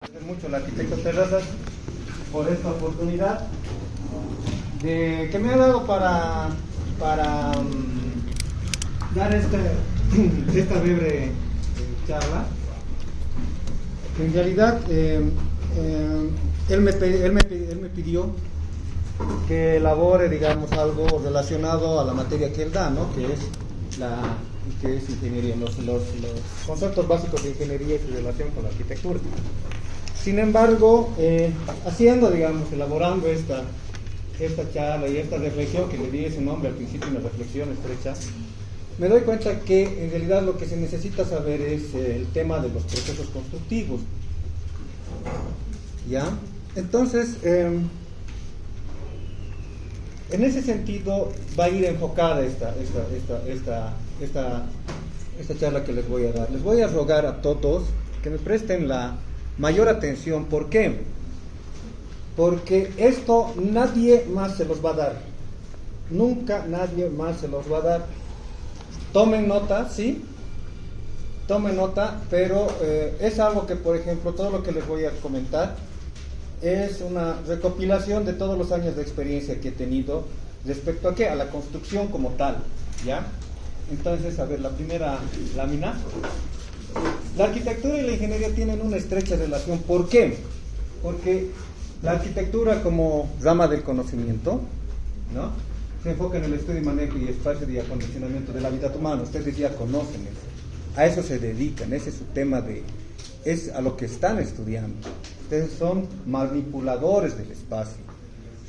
Agradecer mucho al arquitecto Terrazas por esta oportunidad que me ha dado para dar esta breve charla. En realidad, él me pidió que elabore, digamos, algo relacionado a la materia que él da, ¿no? Que es ingeniería, los conceptos básicos de ingeniería y su relación con la arquitectura. Sin embargo, elaborando esta charla y esta reflexión, que le di ese nombre al principio, una reflexión estrecha, me doy cuenta que en realidad lo que se necesita saber es el tema de los procesos constructivos. ¿Ya? Entonces, en ese sentido va a ir enfocada esta charla que les voy a dar. Les voy a rogar a todos que me presten la mayor atención. ¿Por qué? Porque esto nadie más se los va a dar. Nunca nadie más se los va a dar. Tomen nota, ¿sí? Tomen nota, pero es algo que, por ejemplo, todo lo que les voy a comentar es una recopilación de todos los años de experiencia que he tenido respecto a ¿qué? A la construcción como tal, ¿ya? Entonces, a ver, la primera lámina. La arquitectura y la ingeniería tienen una estrecha relación. ¿Por qué? Porque la arquitectura como rama del conocimiento, ¿no? Se enfoca en el estudio y manejo y espacio de acondicionamiento del hábitat humano. Ustedes ya conocen eso. A eso se dedican. Ese es su tema es a lo que están estudiando. Ustedes son manipuladores del espacio.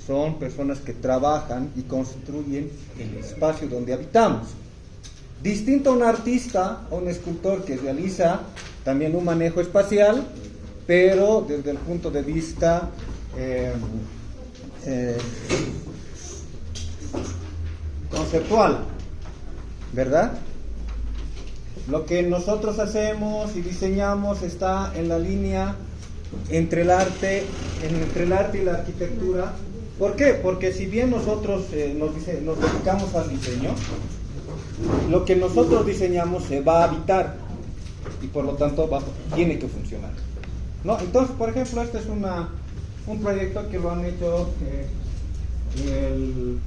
Son personas que trabajan y construyen el espacio donde habitamos. Distinto a un artista o un escultor que realiza también un manejo espacial, pero desde el punto de vista conceptual, ¿verdad? Lo que nosotros hacemos y diseñamos está en la línea entre el arte y la arquitectura. ¿Por qué? Porque si bien nosotros nos dedicamos al diseño, lo que nosotros diseñamos se va a habitar y por lo tanto tiene que funcionar, ¿no? Entonces, por ejemplo, este es un proyecto que lo han hecho en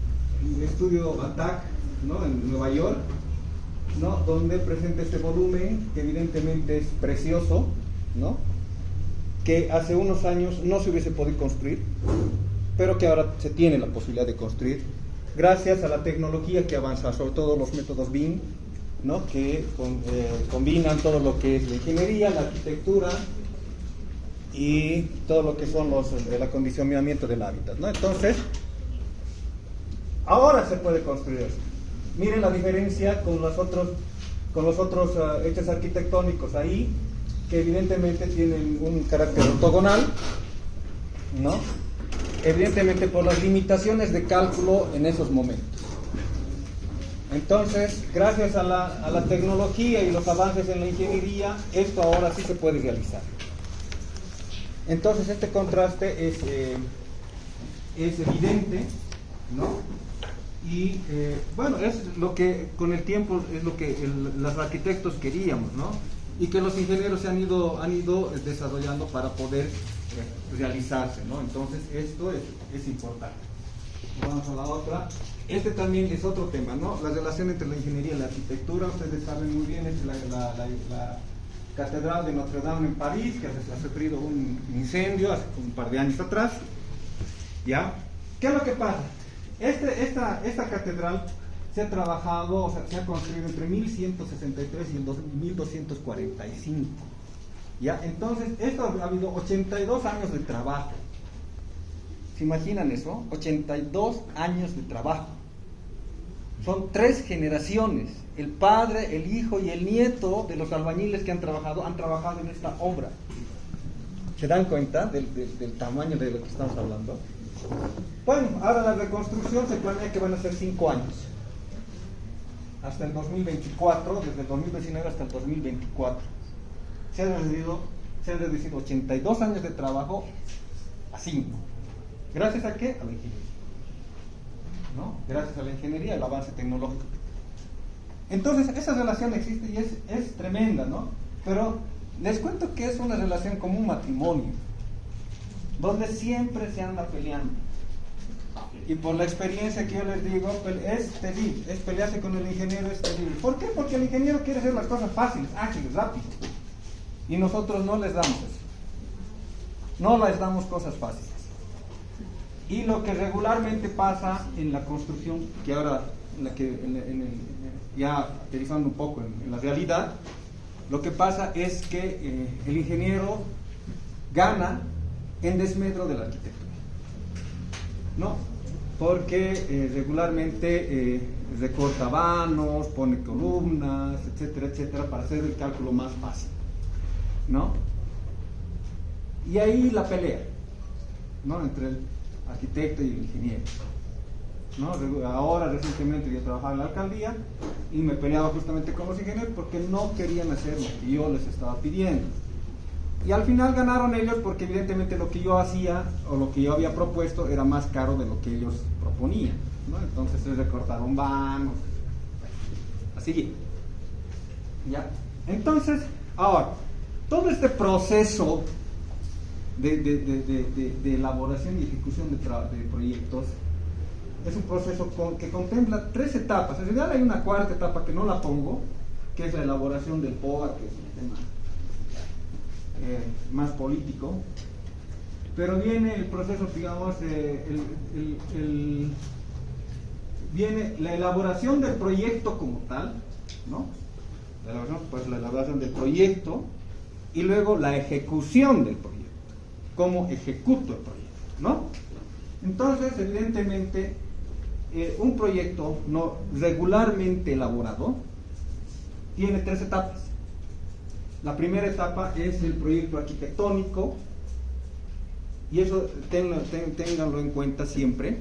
el estudio ATAC, ¿no? En Nueva York, ¿no? Donde presenta este volumen que evidentemente es precioso, ¿no? Que hace unos años no se hubiese podido construir, pero que ahora se tiene la posibilidad de construir gracias a la tecnología que avanza, sobre todo los métodos BIM, ¿no? Que combinan todo lo que es la ingeniería, la arquitectura y todo lo que son el acondicionamiento del hábitat, ¿no? Entonces, ahora se puede construir esto. Miren la diferencia con los otros hechos arquitectónicos ahí, que evidentemente tienen un carácter ortogonal, ¿no? Evidentemente por las limitaciones de cálculo en esos momentos. Entonces, gracias a la tecnología y los avances en la ingeniería, esto ahora sí se puede realizar. Entonces, este contraste es evidente, ¿no? Y bueno, es lo que con el tiempo es lo que los arquitectos queríamos, ¿no? Y que los ingenieros se han ido desarrollando para poder realizarse, ¿no? Entonces esto es importante. Vamos a la otra. Este también es otro tema, ¿no? La relación entre la ingeniería y la arquitectura. Ustedes saben muy bien, es la Catedral de Notre Dame en París, que ha sufrido un incendio hace un par de años atrás. ¿Ya? ¿Qué es lo que pasa? Esta catedral se ha trabajado, o sea, se ha construido entre 1163 y el 1245. ¿Ya? Entonces, esto ha habido 82 años de trabajo. ¿Se imaginan eso? 82 años de trabajo. Son 3 generaciones. El padre, el hijo y el nieto de los albañiles que han trabajado en esta obra. ¿Se dan cuenta del tamaño de lo que estamos hablando? Bueno, ahora la reconstrucción se planea que van a ser 5 años. Hasta el 2024, desde el 2019 hasta el 2024. Se han reducido 82 años de trabajo a 5. ¿Gracias a qué? A la ingeniería, ¿no? Gracias a la ingeniería, el avance tecnológico. Entonces, esa relación existe y es tremenda, ¿no? Pero Les cuento que es una relación como un matrimonio, donde siempre se anda peleando. Y por la experiencia que yo les digo, es terrible, es pelearse con el ingeniero, es terrible. ¿Por qué? Porque el ingeniero quiere hacer las cosas fáciles, ágiles, rápidas. Y nosotros no les damos eso. No les damos cosas fáciles. Y lo que regularmente pasa en la construcción, que ahora, ya aterrizando un poco en la realidad, lo que pasa es que el ingeniero gana en desmedro del arquitecto, ¿no? Porque regularmente recorta vanos, pone columnas, etcétera, etcétera, para hacer el cálculo más fácil, ¿no? Y ahí la pelea, ¿no? Entre el arquitecto y el ingeniero, ¿no? Ahora recientemente yo trabajaba en la alcaldía y me peleaba justamente con los ingenieros porque no querían hacer lo que yo les estaba pidiendo. Y al final ganaron ellos porque evidentemente lo que yo hacía o lo que yo había propuesto era más caro de lo que ellos proponían, ¿no? Entonces se recortaron vanos, así. ¿Ya? Entonces, ahora, todo este proceso de elaboración y ejecución de proyectos es un proceso que contempla 3 etapas. En realidad hay una cuarta etapa que no la pongo, que es la elaboración del POA, que es un tema más político, pero viene el proceso, digamos, viene la elaboración del proyecto como tal, ¿no? La elaboración del proyecto y luego la ejecución del proyecto, cómo ejecuto el proyecto, ¿no? Entonces, evidentemente, un proyecto no regularmente elaborado tiene 3 etapas. La primera etapa es el proyecto arquitectónico, y eso ténganlo en cuenta siempre,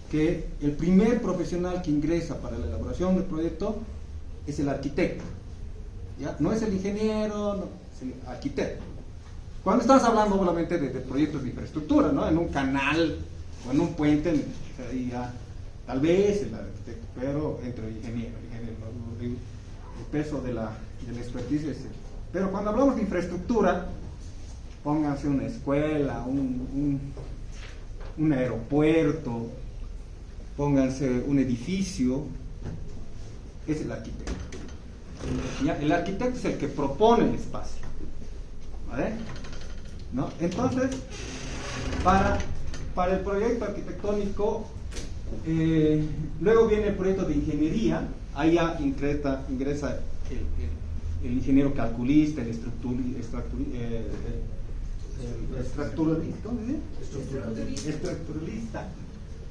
que el primer profesional que ingresa para la elaboración del proyecto es el arquitecto, ¿ya? No es el ingeniero, no, es el arquitecto. Cuando estamos hablando obviamente de proyectos de infraestructura, ¿no? En un canal o en un puente, ahí ya, tal vez el arquitecto, pero entre el ingeniero, el peso de la expertise es el. Pero cuando hablamos de infraestructura, pónganse una escuela, un aeropuerto, pónganse un edificio, es el arquitecto. ¿Ya? El arquitecto es el que propone el espacio, ¿vale? ¿No? Entonces, para el proyecto arquitectónico, luego viene el proyecto de ingeniería. Ahí ya ingresa el ingeniero calculista, el estructuralista,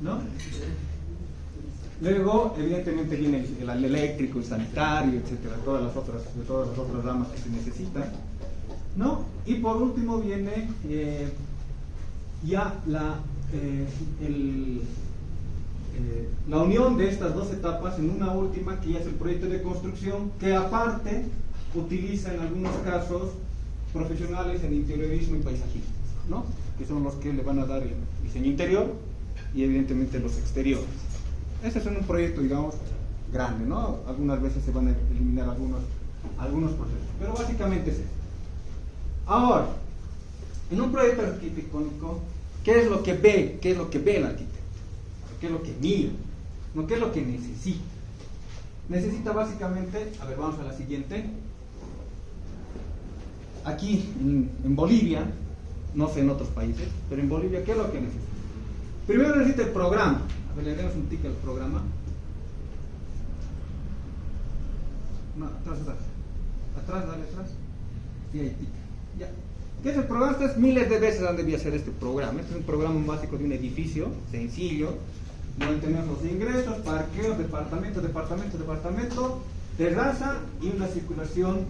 ¿no? Luego, evidentemente, viene el eléctrico, el sanitario, etcétera, todas las otras ramas que se necesitan, ¿no? Y por último viene ya la unión de estas 2 etapas en una última, que ya es el proyecto de construcción, que aparte utiliza en algunos casos profesionales en interiorismo y paisajismo, ¿no? Que son los que le van a dar el diseño interior y evidentemente los exteriores. Ese es un proyecto, digamos, grande, ¿no? Algunas veces se van a eliminar algunos procesos, pero básicamente es eso. Ahora, en un proyecto arquitectónico, ¿qué es lo que ve? ¿Qué es lo que ve el arquitecto? ¿Qué es lo que mira? ¿No? ¿Qué es lo que necesita? Necesita básicamente, a ver, vamos a la siguiente. Aquí en Bolivia, no sé en otros países, pero en Bolivia, ¿qué es lo que necesita? Primero necesita el programa. A ver, le damos un tic al programa. No, atrás. Atrás, dale atrás. Y ahí tic. Ya. ¿Qué es el programa? Estas miles de veces han debido hacer este programa. Este es un programa básico de un edificio, sencillo, donde tenemos los ingresos, parqueos, departamento, terraza y una circulación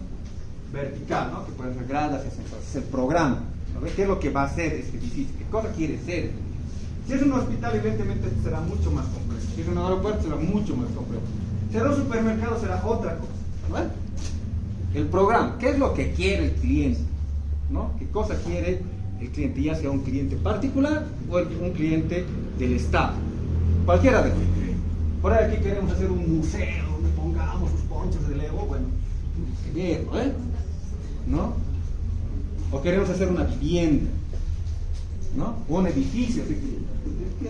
vertical, ¿no? Que pueden ser gradas y ascensores. Es el programa, ¿no? ¿Qué es lo que va a hacer este edificio? ¿Qué cosa quiere ser? Si es un hospital, evidentemente será mucho más complejo. Si es un aeropuerto, será mucho más complejo. Si es un supermercado, será otra cosa, ¿no? El programa, ¿qué es lo que quiere el cliente? ¿No? ¿Qué cosa quiere el cliente? Ya sea un cliente particular o un cliente del Estado. Cualquiera de ellos. Por ahí aquí queremos hacer un museo donde pongamos sus ponchos de Lego. Bueno, bien, ¿no? ¿no? O queremos hacer una vivienda, ¿no? O un edificio,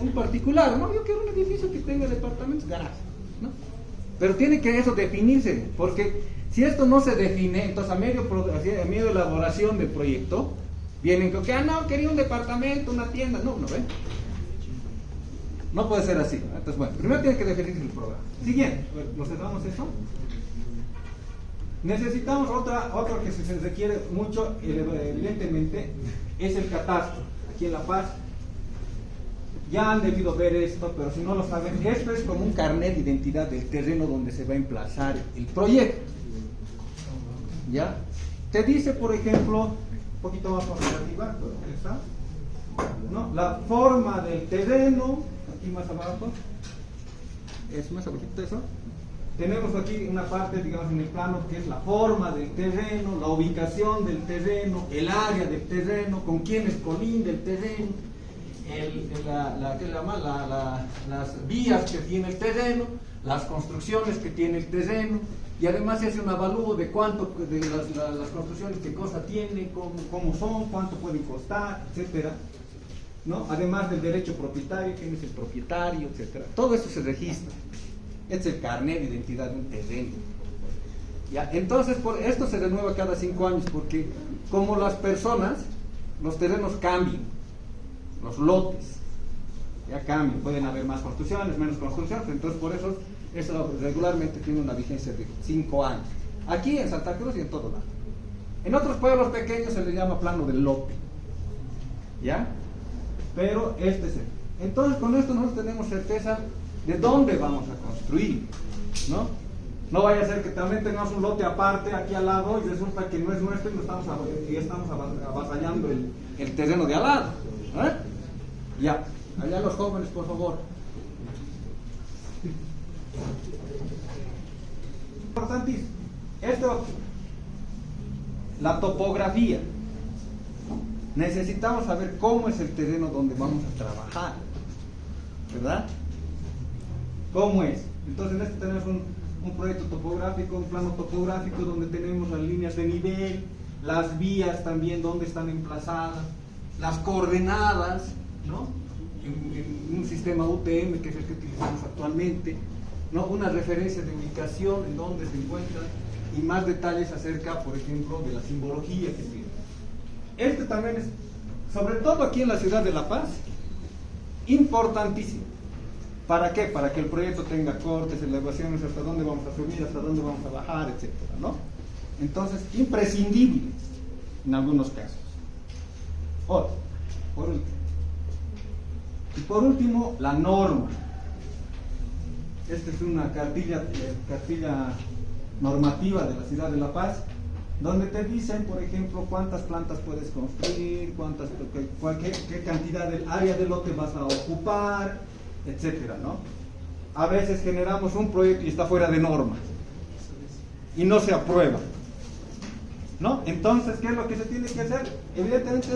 un particular, ¿no? Yo quiero un edificio que tenga departamentos, garajes, ¿no? Pero tiene que eso definirse, porque si esto no se define, entonces a medio elaboración del proyecto, vienen con que, no, quería un departamento, una tienda, no, ¿ven? No puede ser así, ¿no? Entonces, bueno, primero tiene que definirse el programa. Siguiente, ¿lo cerramos eso? Necesitamos otra que se requiere mucho, evidentemente, es el catastro. Aquí en La Paz, ya han debido ver esto, pero si no lo saben, esto es como un carnet de identidad del terreno donde se va a emplazar el proyecto. ¿Ya? Te dice, por ejemplo, un poquito más arriba, ¿no? La forma del terreno, aquí más abajo, es más abajito eso. Tenemos aquí una parte, digamos, en el plano que es la forma del terreno, la ubicación del terreno, el área del terreno, con quién es colinda el terreno, las vías que tiene el terreno, las construcciones que tiene el terreno, y además se hace un avalúo de cuánto de las construcciones, qué cosa tiene, cómo son, cuánto pueden costar, etcétera, ¿no? Además del derecho propietario, quién es el propietario, etcétera. Todo eso se registra. Es el carnet de identidad de un terreno. ¿Ya? Entonces, por esto se renueva cada 5 años, porque como las personas, los terrenos cambian, los lotes ya cambian, pueden haber más construcciones, menos construcciones, entonces por eso regularmente tiene una vigencia de 5 años. Aquí en Santa Cruz y en todo lado. En otros pueblos pequeños se le llama plano del lote. ¿Ya? Pero este es el. Entonces con esto nosotros tenemos certeza de dónde vamos a construir, ¿no? No vaya a ser que también tengamos un lote aparte aquí al lado y resulta que no es nuestro y estamos avasallando el terreno de al lado. ¿Eh? Ya, allá los jóvenes, por favor. Importantísimo. Esto, la topografía. Necesitamos saber cómo es el terreno donde vamos a trabajar, ¿verdad? ¿Cómo es? Entonces en este tenemos un proyecto topográfico, un plano topográfico donde tenemos las líneas de nivel, las vías también donde están emplazadas, las coordenadas, ¿no? En un sistema UTM que es el que utilizamos actualmente, ¿no? Una referencia de ubicación en donde se encuentra y más detalles acerca, por ejemplo, de la simbología que tiene. Este también es, sobre todo aquí en la ciudad de La Paz, importantísimo. ¿Para qué? Para que el proyecto tenga cortes, elevaciones, hasta dónde vamos a subir, hasta dónde vamos a bajar, etcétera, ¿no? Entonces, imprescindible en algunos casos. Ahora, por último. Y por último, la norma. Esta es una cartilla normativa de la ciudad de La Paz, donde te dicen, por ejemplo, cuántas plantas puedes construir, qué cantidad del área del lote vas a ocupar, etcétera, ¿no? A veces generamos un proyecto y está fuera de norma y no se aprueba, ¿no? Entonces, ¿qué es lo que se tiene que hacer? Evidentemente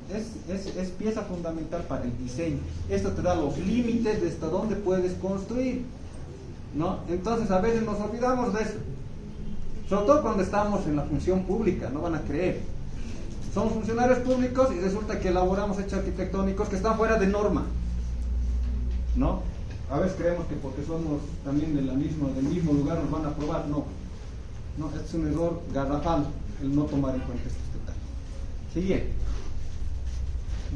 es pieza fundamental para el diseño. Esto te da los límites de hasta dónde puedes construir, ¿no? Entonces a veces nos olvidamos de eso, sobre todo cuando estamos en la función pública. No van a creer, somos funcionarios públicos y resulta que elaboramos hechos arquitectónicos que están fuera de norma, ¿no? A veces creemos que porque somos también del mismo lugar nos van a aprobar. No, este es un error garrafal el no tomar en cuenta estos detalles. Siguiente.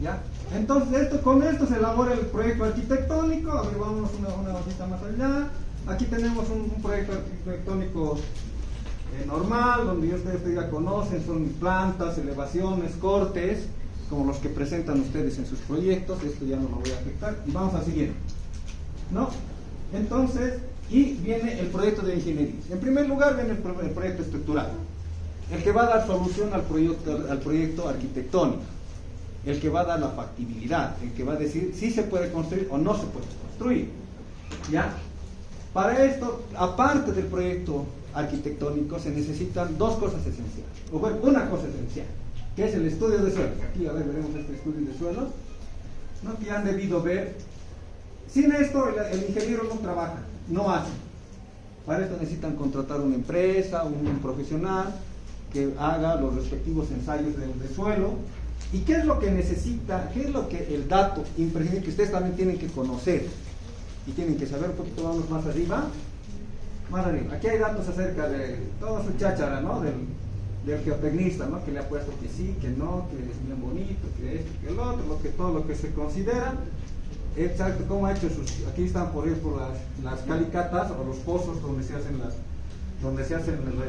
¿Ya? Entonces con esto se elabora el proyecto arquitectónico. A ver, vamos una hojita más allá. Aquí tenemos un proyecto arquitectónico normal, donde ustedes ya conocen, son plantas, elevaciones, cortes, como los que presentan ustedes en sus proyectos. Esto ya no lo voy a afectar. Y vamos al siguiente, ¿no? Entonces, y viene el proyecto de ingeniería. En primer lugar viene el proyecto estructural, el que va a dar solución al proyecto arquitectónico, el que va a dar la factibilidad, el que va a decir si se puede construir o no se puede construir. ¿Ya? Para esto, aparte del proyecto arquitectónico, se necesitan dos cosas esenciales, o bueno, una cosa esencial, que es el estudio de suelos. Aquí a ver, veremos este estudio de suelos, ¿no? Que han debido ver. Sin esto el ingeniero no trabaja, no hace. Para esto necesitan contratar una empresa, un profesional, que haga los respectivos ensayos de suelo. ¿Y qué es lo que necesita? ¿Qué es lo que el dato imprescindible que ustedes también tienen que conocer y tienen que saber? Un poquito vamos más arriba. Más arriba. Aquí hay datos acerca de toda su cháchara, ¿no? Del geotecnista, ¿no? Que le ha puesto que sí, que no, que es bien bonito, que esto, que el otro, todo lo que se considera. Exacto, cómo ha hecho sus. Aquí están por ejemplo las calicatas o los pozos donde se hacen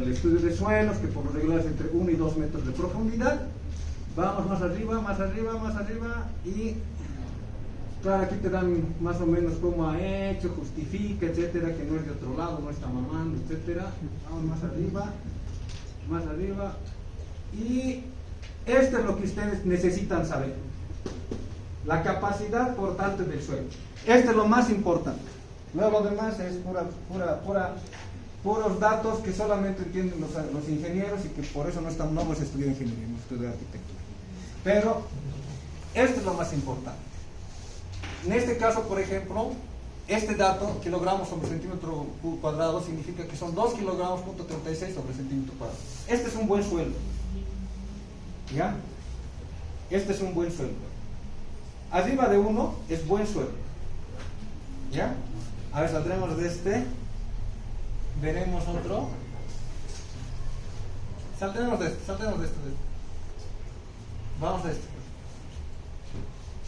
el estudio de suelos, que por lo regular es entre 1 y 2 metros de profundidad. Vamos más arriba, más arriba, más arriba, y claro, aquí te dan más o menos cómo ha hecho, justifica, etcétera, que no es de otro lado, no está mamando, etcétera. Vamos más arriba, y esto es lo que ustedes necesitan saber: la capacidad portante del suelo. Esto es lo más importante. Luego lo demás es puros datos que solamente entienden los ingenieros, y que por eso no hemos estudiado ingeniería, hemos estudiado arquitectura. Pero esto es lo más importante. En este caso, por ejemplo, este dato, kilogramos sobre centímetro cuadrado, significa que son 2 kilogramos punto 36 sobre centímetro cuadrado. Este es un buen sueldo. ¿Ya? Este es un buen sueldo. Arriba de 1 es buen sueldo. ¿Ya? A ver, saldremos de este. Veremos otro. Saldremos de este. Vamos a este.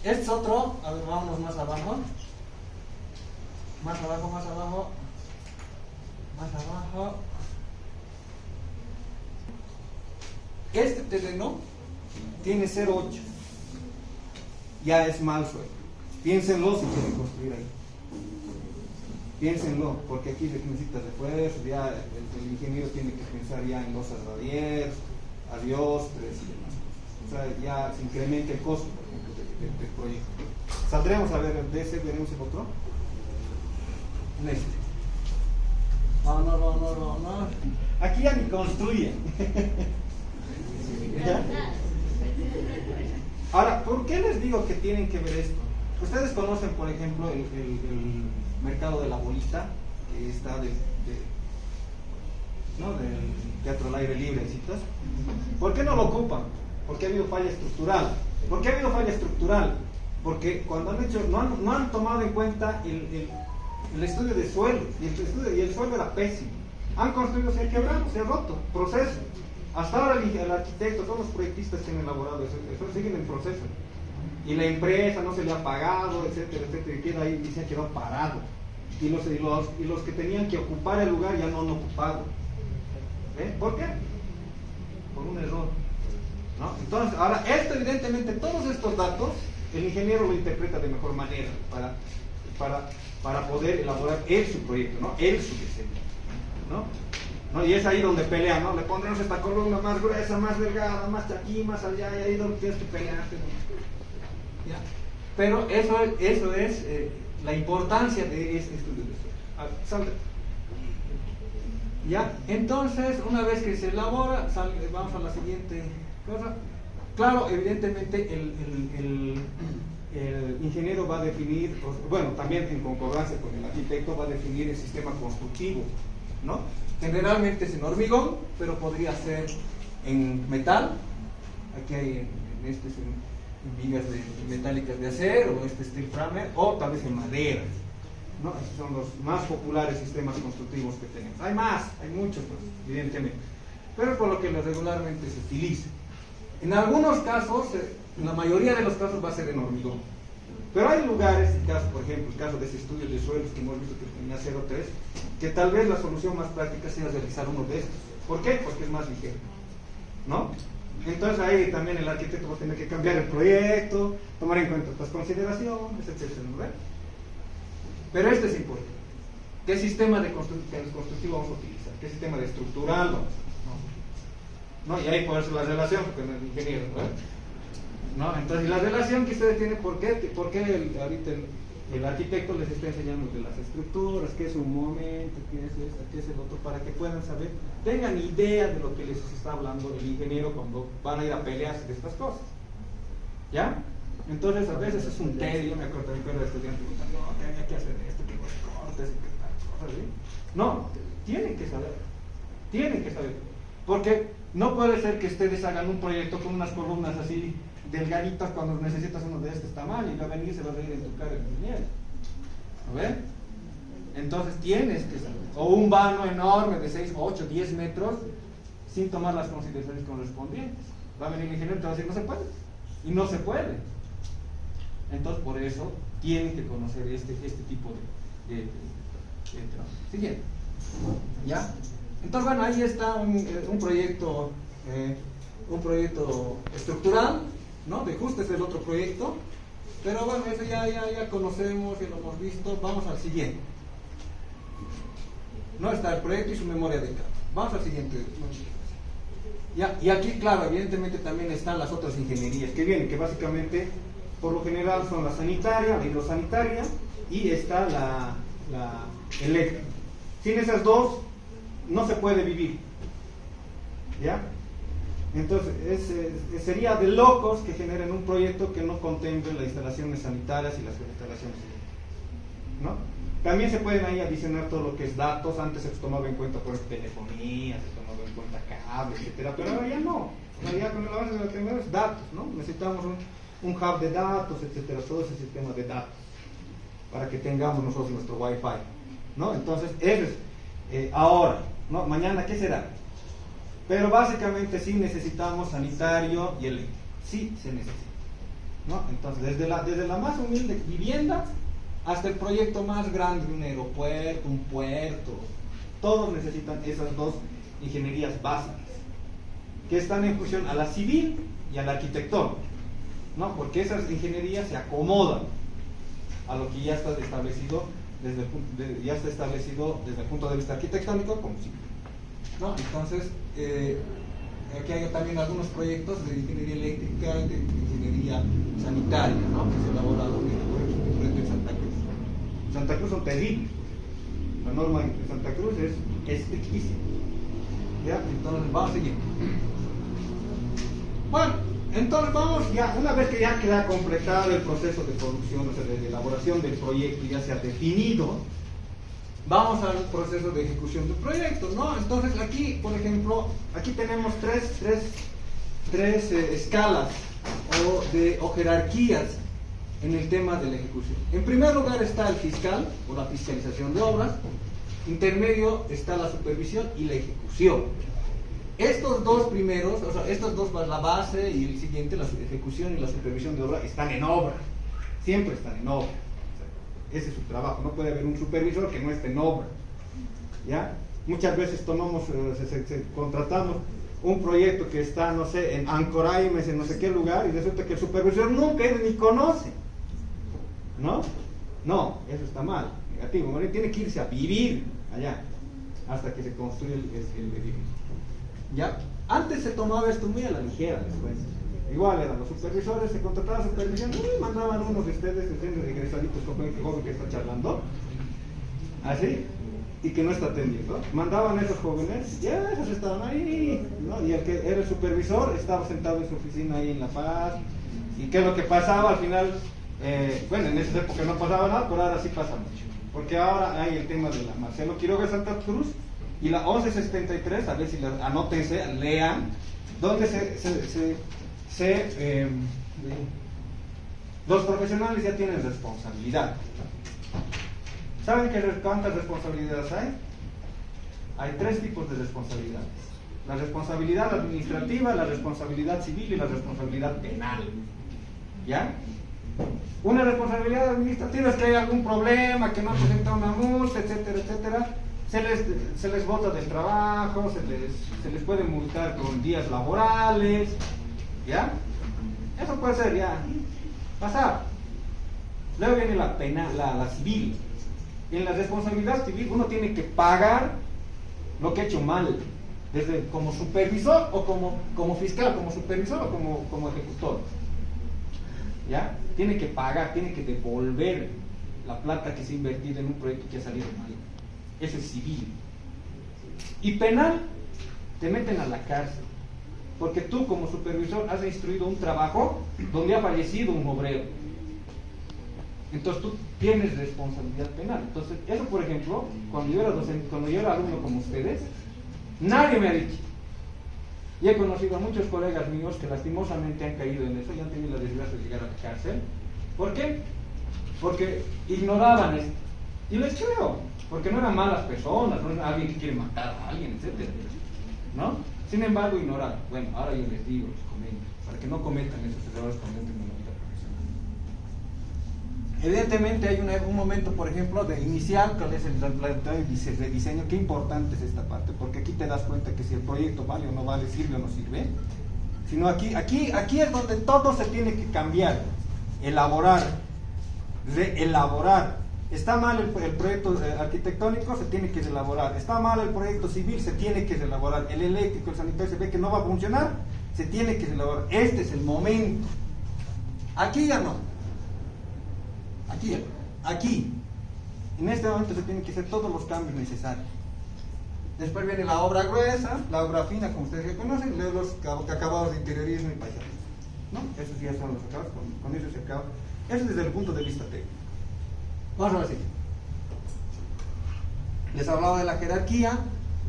Este es otro. A ver, vámonos más abajo. Más abajo. Este terreno tiene 0,8. Ya es mal suelo. Piénsenlo si quieren construir ahí. Piénsenlo, porque aquí necesitas refuerzos, ya el ingeniero tiene que pensar ya en losas radieras, adiostres y demás. O sea, ya se incrementa el costo, por ejemplo, del proyecto. Saldremos a ver de ese, veremos el otro. En este. No. Aquí ya ni construyen. ¿Ya? Ahora, ¿por qué les digo que tienen que ver esto? Ustedes conocen, por ejemplo, el mercado de la bolita, que está del teatro al aire libre, ¿citas? ¿Por qué no lo ocupan? Porque ha habido falla estructural. ¿Por qué ha habido falla estructural? Porque cuando han hecho, no han tomado en cuenta el estudio de suelo, y el suelo era pésimo. Han construido, se ha quebrado, se ha roto, proceso. Hasta ahora el arquitecto, todos los proyectistas que han elaborado eso siguen en proceso. Y la empresa no se le ha pagado, etcétera, y queda ahí y se ha quedado parado. Y los que tenían que ocupar el lugar ya no han ocupado. ¿Por qué? Por un error, ¿no? Entonces, ahora, esto evidentemente, todos estos datos, el ingeniero lo interpreta de mejor manera para poder elaborar él su proyecto, ¿no? Él su diseño, ¿no? Y es ahí donde pelean, ¿no? Le pondremos esta columna más gruesa, más delgada, más aquí, más allá, y ahí donde tienes que pelear, ¿no? ¿Ya? Pero eso es la importancia de este estudio de suelo. ¿Ya? Entonces, una vez que se elabora, vamos a la siguiente cosa. Claro, evidentemente el ingeniero va a definir, bueno, también en concordancia con el arquitecto, va a definir el sistema constructivo, ¿no? Generalmente es en hormigón, pero podría ser en metal. Aquí hay, en este es en vigas metálicas de acero, o steel framer, o tal vez en madera, ¿no? Estos son los más populares sistemas constructivos que tenemos. Hay más, hay muchos, pues, evidentemente, pero por lo que regularmente se utiliza. En algunos casos, en la mayoría de los casos va a ser en hormigón. Pero hay lugares, por ejemplo, el caso de ese estudio de suelos que hemos visto que tenía 0,3, que tal vez la solución más práctica sea realizar uno de estos. ¿Por qué? Porque es más ligero, ¿no? Entonces ahí también el arquitecto va a tener que cambiar el proyecto, tomar en cuenta estas consideraciones, etcétera, ¿no? Pero esto es importante. ¿Qué sistema de constructivo vamos a utilizar? ¿Qué sistema de estructural vamos a utilizar? ¿No? Y ahí puede ser la relación con el ingeniero, ¿no? Entonces, la relación que ustedes tienen, ¿por qué ahorita el arquitecto les está enseñando de las estructuras, qué es un momento, qué es esto, qué es el otro, para que puedan saber, tengan idea de lo que les está hablando el ingeniero cuando van a ir a pelearse de estas cosas? ¿Ya? Entonces, a veces es un tedio. Yo me acuerdo de estudiantes preguntando, no, tenía que hacer esto, que cortes y que tal cosa, ¿sí? No, tienen que saber, porque No puede ser que ustedes hagan un proyecto con unas columnas así delgaditas cuando necesitas uno de este tamaño y va a venir y se va a reír en tu cara el ingeniero. ¿No ven? Entonces tienes que saber. O un vano enorme de 6, 8, 10 metros sin tomar las consideraciones correspondientes. Va a venir el ingeniero y te va a decir no se puede. Y no se puede. Entonces por eso tienen que conocer este tipo de trabajo. Siguiente. ¿Ya? Entonces bueno, ahí está un proyecto estructural, ¿no? De Just es el otro proyecto. Pero bueno, eso ya conocemos, ya lo hemos visto. Vamos al siguiente. No está el proyecto y su memoria de campo. Vamos al siguiente. Ya, y aquí, claro, evidentemente también están las otras ingenierías que vienen, que básicamente, por lo general, son la sanitaria, la hidrosanitaria y está la eléctrica. Sin esas dos, no se puede vivir. ¿Ya? Entonces, sería de locos que generen un proyecto que no contemple las instalaciones sanitarias y las instalaciones eléctricas, ¿no? También se pueden ahí adicionar todo lo que es datos. Antes se tomaba en cuenta por telefonía, se tomaba en cuenta cables, etcétera, pero ahora ya no. Ahora ya con el avance de la tecnología es datos, ¿no? Necesitamos un hub de datos, etcétera, todo ese sistema de datos para que tengamos nosotros nuestro Wi-Fi, ¿no? Entonces, eso es ahora, ¿no? Mañana, ¿qué será? Pero básicamente sí necesitamos sanitario y eléctrico. Sí se necesita, ¿no? Entonces, desde la más humilde vivienda hasta el proyecto más grande de un aeropuerto, un puerto, todos necesitan esas dos ingenierías básicas que están en función a la civil y a la arquitectónica, ¿no? Porque esas ingenierías se acomodan a lo que ya está establecido desde el punto de vista arquitectónico como civil, ¿no? Entonces, aquí hay también algunos proyectos de ingeniería eléctrica, de ingeniería sanitaria, ¿no? Que se elaboraron en Santa Cruz. Santa Cruz son terribles. La norma en Santa Cruz es estrictísima. ¿Ya? Entonces vamos a seguir. Bueno, entonces vamos ya, una vez que ya queda completado el proceso de producción, o sea, de elaboración del proyecto, ya se ha definido, vamos al proceso de ejecución del proyecto, ¿no? Entonces aquí, por ejemplo, aquí tenemos tres escalas o jerarquías en el tema de la ejecución. En primer lugar está el fiscal o la fiscalización de obras. Intermedio está la supervisión y la ejecución. Estos dos primeros, o sea, estos dos, la base y el siguiente, la ejecución y la supervisión de obra, están en obra. Siempre están en obra. O sea, ese es su trabajo. No puede haber un supervisor que no esté en obra. ¿Ya? Muchas veces contratamos un proyecto que está, no sé, en Ancoraimes, en no sé qué lugar, y resulta que el supervisor nunca ni conoce. ¿No? No, eso está mal, negativo. ¿No? Tiene que irse a vivir allá hasta que se construye el edificio. ¿Ya? Antes se tomaba esto muy a la ligera después. Igual eran los supervisores, se contrataba supervisión y mandaban unos de ustedes que estén regresaditos con el joven que está charlando. Así. Y que no está atendiendo. Mandaban a esos jóvenes, ya esos estaban ahí, ¿no? Y el que era el supervisor estaba sentado en su oficina ahí en La Paz. ¿Y qué es lo que pasaba al final? Bueno, en esa época no pasaba nada, pero ahora sí pasa mucho. Porque ahora hay el tema de la Marcelo Quiroga Santa Cruz y la 1173, a ver si anótense, lean, donde los profesionales ya tienen responsabilidad. ¿Saben cuántas responsabilidades hay? Hay tres tipos de responsabilidades. La responsabilidad administrativa, la responsabilidad civil y la responsabilidad penal. ¿Ya? Una responsabilidad administrativa es que hay algún problema, que no ha presentado una multa, etcétera, etcétera. Se les bota del trabajo, se les puede multar con días laborales. ¿Ya? Eso puede ser ya. Pasar. Luego viene la penal, la civil. En la responsabilidad civil uno tiene que pagar lo que ha hecho mal, desde como supervisor o como fiscal, como supervisor o como ejecutor. ¿Ya? Tiene que pagar, tiene que devolver la plata que se ha invertido en un proyecto que ha salido mal. Eso es civil. Y penal, te meten a la cárcel, porque tú como supervisor has instruido un trabajo donde ha fallecido un obrero. Entonces tú tienes responsabilidad penal. Entonces, eso por ejemplo, cuando yo era alumno como ustedes, nadie me ha dicho. Y he conocido a muchos colegas míos que lastimosamente han caído en eso y han tenido la desgracia de llegar a la cárcel. ¿Por qué? Porque ignoraban esto. Y les creo, porque no eran malas personas, no era alguien que quiere matar a alguien, etc. ¿No? Sin embargo, ignoraron. Bueno, ahora yo les digo, les comento, para que no cometan esos errores cuando entren en la vida profesional. Evidentemente hay un momento, por ejemplo, de inicial, que es el rediseño. Qué importante es esta parte, porque aquí te das cuenta que si el proyecto vale o no vale, sirve o no sirve. Sino aquí es donde todo se tiene que cambiar, elaborar, reelaborar. Está mal el proyecto arquitectónico, se tiene que elaborar. Está mal el proyecto civil, se tiene que elaborar. El eléctrico, el sanitario, se ve que no va a funcionar, se tiene que elaborar. Este es el momento. Aquí ya no. Aquí. En este momento se tienen que hacer todos los cambios necesarios. Después viene la obra gruesa, la obra fina, como ustedes ya conocen, luego los acabados de interiorismo y paisaje. ¿No? Esos ya son los acabados, con eso se acaba. Eso desde el punto de vista técnico. Vamos a ver si. Les hablaba de la jerarquía,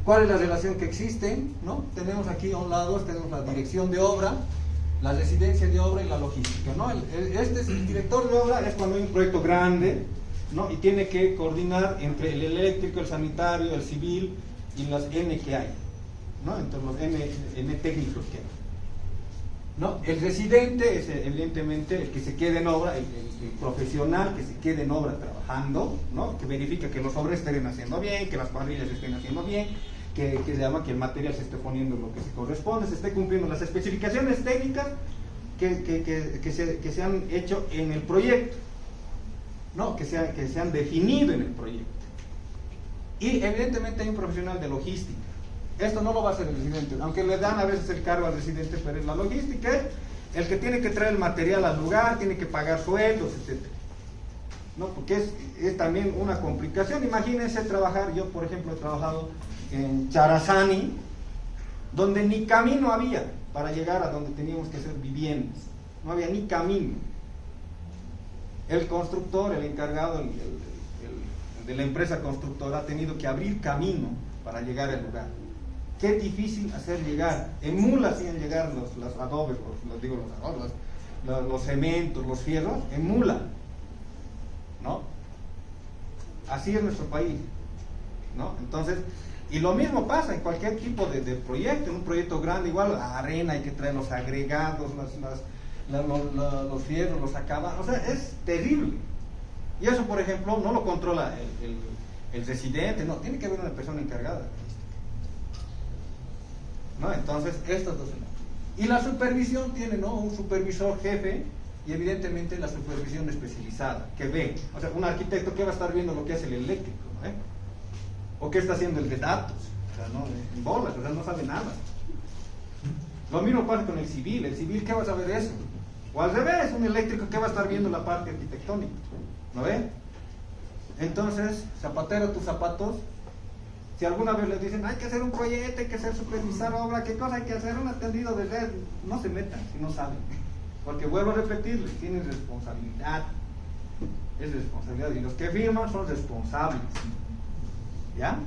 cuál es la relación que existe, ¿no? Tenemos aquí a un lado, tenemos la dirección de obra, la residencia de obra y la logística, ¿no? Este es el director de obra, es cuando hay un proyecto grande, ¿no? Y tiene que coordinar entre el eléctrico, el sanitario, el civil y las N que hay, ¿no? Entre los N técnicos que hay, ¿no? El residente es evidentemente el que se quede en obra, el profesional que se quede en obra trabajando, ¿no? Que verifica que los obreros estén haciendo bien, que las cuadrillas estén haciendo bien, que se llama que el material se esté poniendo lo que se corresponde, se esté cumpliendo las especificaciones técnicas que se han hecho en el proyecto, ¿no? Que se han definido en el proyecto. Y evidentemente hay un profesional de logística. Esto no lo va a hacer el residente, aunque le dan a veces el cargo al residente, pero es la logística, es el que tiene que traer el material al lugar, tiene que pagar sueldos, etc. ¿No? Porque es también una complicación. Imagínense trabajar, yo por ejemplo he trabajado en Charazani, donde ni camino había para llegar a donde teníamos que hacer viviendas, no había ni camino. El constructor, el encargado el de la empresa constructora ha tenido que abrir camino para llegar al lugar. Qué difícil hacer llegar, en mula hacían llegar los adobes, los cementos, los fierros, en mula, ¿no? Así es nuestro país, ¿no? Entonces, y lo mismo pasa en cualquier tipo de proyecto, en un proyecto grande, igual la arena hay que traer los agregados, los fierros, los acabados, o sea, es terrible. Y eso, por ejemplo, no lo controla el residente, no, tiene que haber una persona encargada, ¿no? Entonces, estos dos. Y la supervisión tiene, ¿no? Un supervisor jefe y evidentemente la supervisión especializada, que ve, o sea, un arquitecto que va a estar viendo lo que hace el eléctrico, ¿no? O qué está haciendo el de datos, o sea, no, en bolas, o sea, no sabe nada. Lo mismo pasa con el civil ¿qué va a saber eso? O al revés, un eléctrico que va a estar viendo la parte arquitectónica, ¿no ve? Entonces, zapatero a tus zapatos. Si alguna vez les dicen, hay que hacer un proyecto, hay que hacer supervisar obra, ¿qué cosa hay que hacer? Un atendido de red, no se metan si no saben. Porque vuelvo a repetirles, tienen responsabilidad. Es responsabilidad. Y los que firman son responsables. ¿Ya?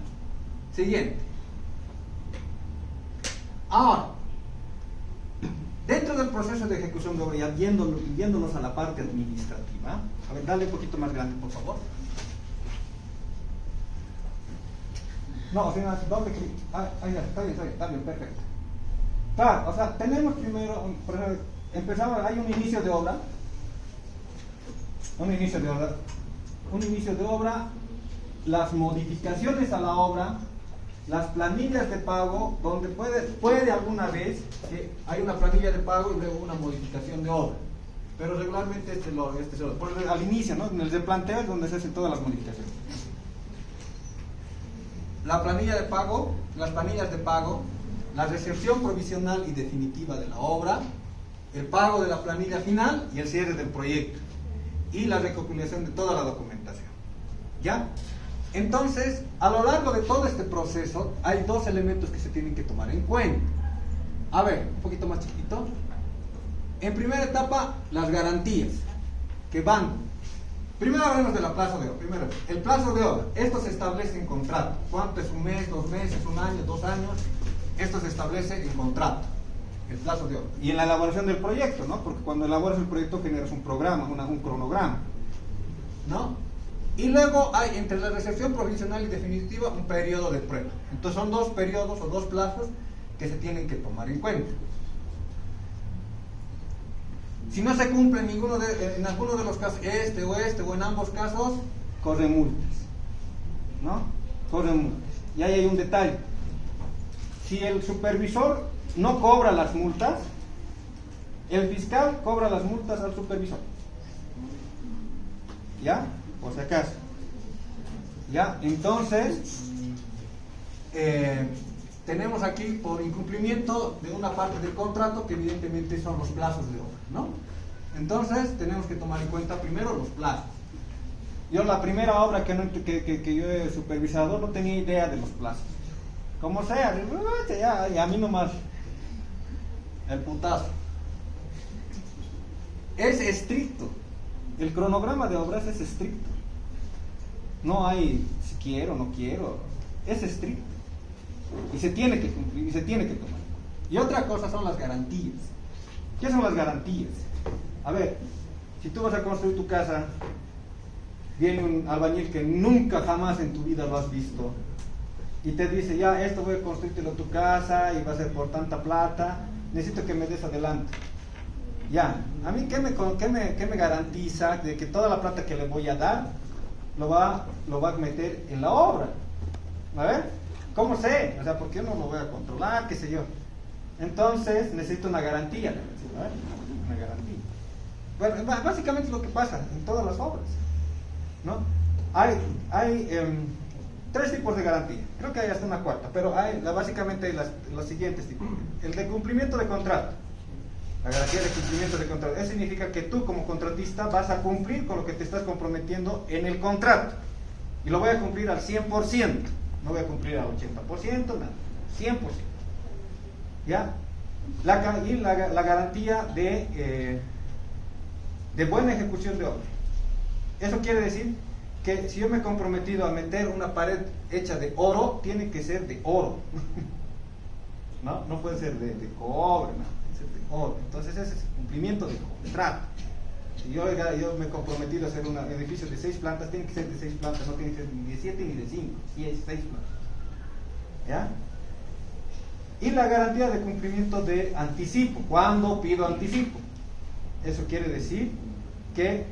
Siguiente. Ahora, dentro del proceso de ejecución de obra, ya viéndonos a la parte administrativa, a ver, dale un poquito más grande, por favor. No, o sea, doble clic. Está bien, perfecto. Claro, o sea, tenemos primero, por ejemplo, empezamos, hay un inicio de obra. Un inicio de obra, las modificaciones a la obra, las planillas de pago, donde puede alguna vez que hay una planilla de pago y luego una modificación de obra. Pero regularmente al inicio, ¿no? En el replanteo es donde se hacen todas las modificaciones. La planilla de pago, las planillas de pago, la recepción provisional y definitiva de la obra, el pago de la planilla final y el cierre del proyecto y la recopilación de toda la documentación. ¿Ya? Entonces, a lo largo de todo este proceso hay dos elementos que se tienen que tomar en cuenta. A ver, un poquito más chiquito. En primera etapa, las garantías que van. Primero hablemos de la plazo de obra. Primero, el plazo de obra. Esto se establece en contrato. ¿Cuánto es? ¿Un mes, 2 meses, 1 año, 2 años? esto se establece en contrato, el plazo de obra. Y en la elaboración del proyecto, ¿no? Porque cuando elaboras el proyecto generas un programa, un cronograma, ¿no? Y luego hay entre la recepción provisional y definitiva un periodo de prueba. Entonces son dos periodos o dos plazos que se tienen que tomar en cuenta. Si no se cumple en alguno de los casos, o en ambos casos, corren multas, ¿no? Corren multas. Y ahí hay un detalle. Si el supervisor no cobra las multas, el fiscal cobra las multas al supervisor. ¿Ya? Por si acaso. ¿Ya? Entonces, tenemos aquí por incumplimiento de una parte del contrato, que evidentemente son los plazos de obra, ¿no? Entonces, tenemos que tomar en cuenta primero los plazos. Yo la primera obra que yo he supervisado no tenía idea de los plazos. Como sea, ya a mí nomás el putazo. Es estricto. El cronograma de obras es estricto. No hay si quiero, no quiero. Es estricto. Y se tiene que cumplir, y se tiene que tomar. Y otra cosa son las garantías. ¿Qué son las garantías? A ver, si tú vas a construir tu casa, viene un albañil que nunca jamás en tu vida lo has visto y te dice, ya, esto voy a construirte tu casa y va a ser por tanta plata, necesito que me des adelante. Ya, a mí, ¿qué me garantiza de que toda la plata que le voy a dar lo va a meter en la obra? ¿A ver? ¿Cómo sé? O sea, ¿por qué no lo voy a controlar? ¿Qué sé yo? Entonces, necesito una garantía. ¿A ver? Una garantía. Bueno, básicamente es lo que pasa en todas las obras, ¿no? Hay tres tipos de garantía. Creo que hay hasta una cuarta, pero básicamente hay los siguientes tipos. El de cumplimiento de contrato. La garantía de cumplimiento de contrato. Eso significa que tú como contratista vas a cumplir con lo que te estás comprometiendo en el contrato. Y lo voy a cumplir al 100%. No voy a cumplir al 80%, nada. 100%. ¿Ya? La garantía de buena ejecución de obra. Eso quiere decir que si yo me he comprometido a meter una pared hecha de oro, tiene que ser de oro. No puede ser de cobre, no, tiene que ser de oro. Entonces ese es el cumplimiento de contrato. Si yo me he comprometido a hacer un edificio de 6 plantas, tiene que ser de 6 plantas, no tiene que ser ni de 7 ni de 5, si es 6 plantas. ¿Ya? Y la garantía de cumplimiento de anticipo. ¿Cuándo pido anticipo? Eso quiere decir que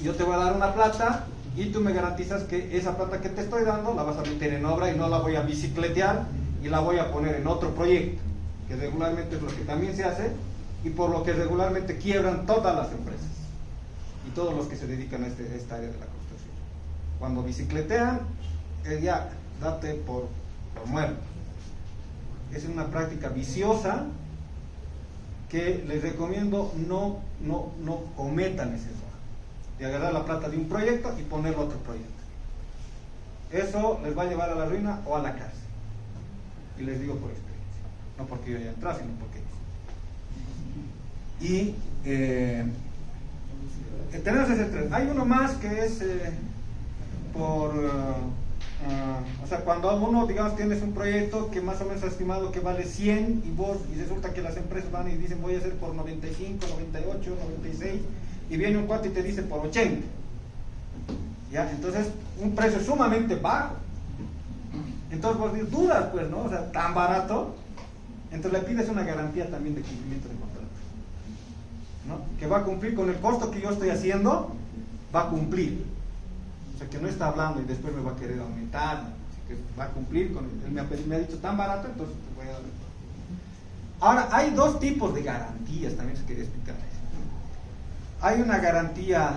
yo te voy a dar una plata y tú me garantizas que esa plata que te estoy dando la vas a meter en obra y no la voy a bicicletear y la voy a poner en otro proyecto, que regularmente es lo que también se hace y por lo que regularmente quiebran todas las empresas y todos los que se dedican a esta área de la construcción. Cuando bicicletean, ya, date por muerto. Es una práctica viciosa que les recomiendo no cometan ese error de agarrar la plata de un proyecto y ponerlo a otro proyecto. Eso les va a llevar a la ruina o a la cárcel. Y les digo por experiencia, no porque yo haya entrado, sino porque tenemos ese tres. Hay uno más que es o sea, cuando uno, digamos, tienes un proyecto que más o menos ha estimado que vale 100 y resulta que las empresas van y dicen voy a hacer por 95, 98, 96 y viene un cuate y te dice por 80. ¿Ya? Entonces, un precio sumamente bajo. Entonces vos dudas, pues, ¿no? O sea, tan barato. Entonces le pides una garantía también de cumplimiento de contrato, ¿no? Que va a cumplir con el costo que yo estoy haciendo, va a cumplir. O sea, que no está hablando y después me va a querer aumentar, ¿no? Que va a cumplir con él me ha dicho tan barato, entonces te voy a dar. Ahora, hay dos tipos de garantías, también se quería explicar. Hay una garantía,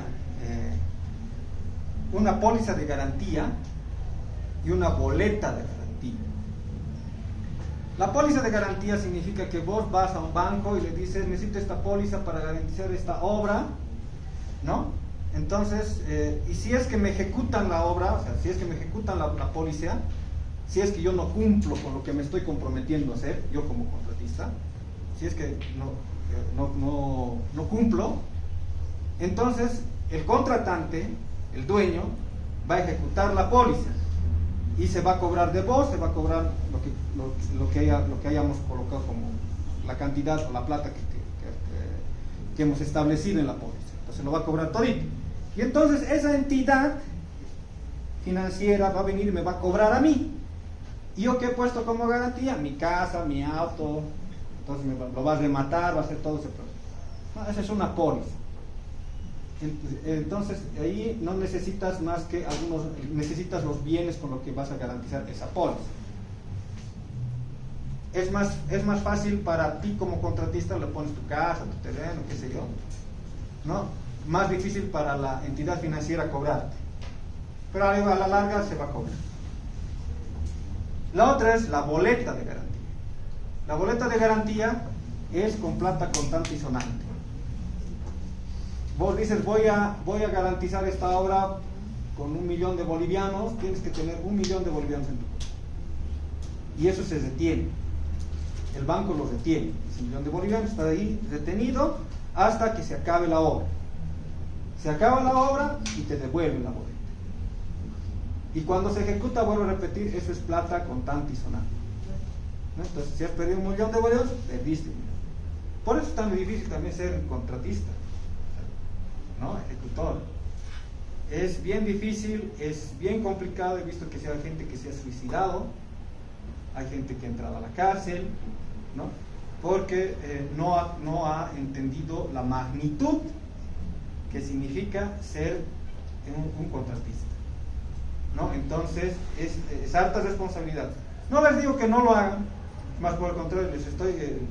una póliza de garantía y una boleta de garantía. La póliza de garantía significa que vos vas a un banco y le dices necesito esta póliza para garantizar esta obra, ¿no? Entonces, y si es que me ejecutan la obra, o sea, si es que me ejecutan la póliza, si es que yo no cumplo con lo que me estoy comprometiendo a hacer, yo como contratista, si es que no cumplo, entonces el contratante, el dueño, va a ejecutar la póliza. y se va a cobrar de vos, se va a cobrar lo que hayamos colocado como la cantidad o la plata que hemos establecido en la póliza. Entonces lo va a cobrar todito. Y entonces esa entidad financiera va a venir y me va a cobrar a mí. ¿Y yo qué he puesto como garantía? Mi casa, mi auto. Entonces lo va a rematar, va a hacer todo ese proceso. No, esa es una póliza. Entonces ahí no necesitas más que necesitas los bienes con los que vas a garantizar esa póliza. Es más fácil para ti como contratista, le pones tu casa, tu terreno, qué sé yo, ¿no? Más difícil para la entidad financiera cobrarte, pero a la larga se va a cobrar. La otra es la boleta de garantía. La boleta de garantía es con plata contante y sonante. Vos dices, voy a garantizar esta obra con 1 millón de bolivianos, tienes que tener 1 millón de bolivianos en tu cuenta. Y eso se detiene. El banco lo retiene. Ese 1 millón de bolivianos está ahí retenido hasta que se acabe la obra. Se acaba la obra y te devuelven la boleta. Y cuando se ejecuta, vuelvo a repetir, eso es plata contante y sonante, ¿no? Entonces, si has perdido 1 millón de bolivianos, perdiste 1 millón. Por eso es tan difícil también ser contratista, ¿no? Ejecutor. Es bien difícil, es bien complicado. He visto que hay gente que se ha suicidado, hay gente que ha entrado a la cárcel, ¿no? Porque no ha entendido la magnitud que significa ser un contratista, ¿no? Entonces es harta responsabilidad. No les digo que no lo hagan, más por el contrario,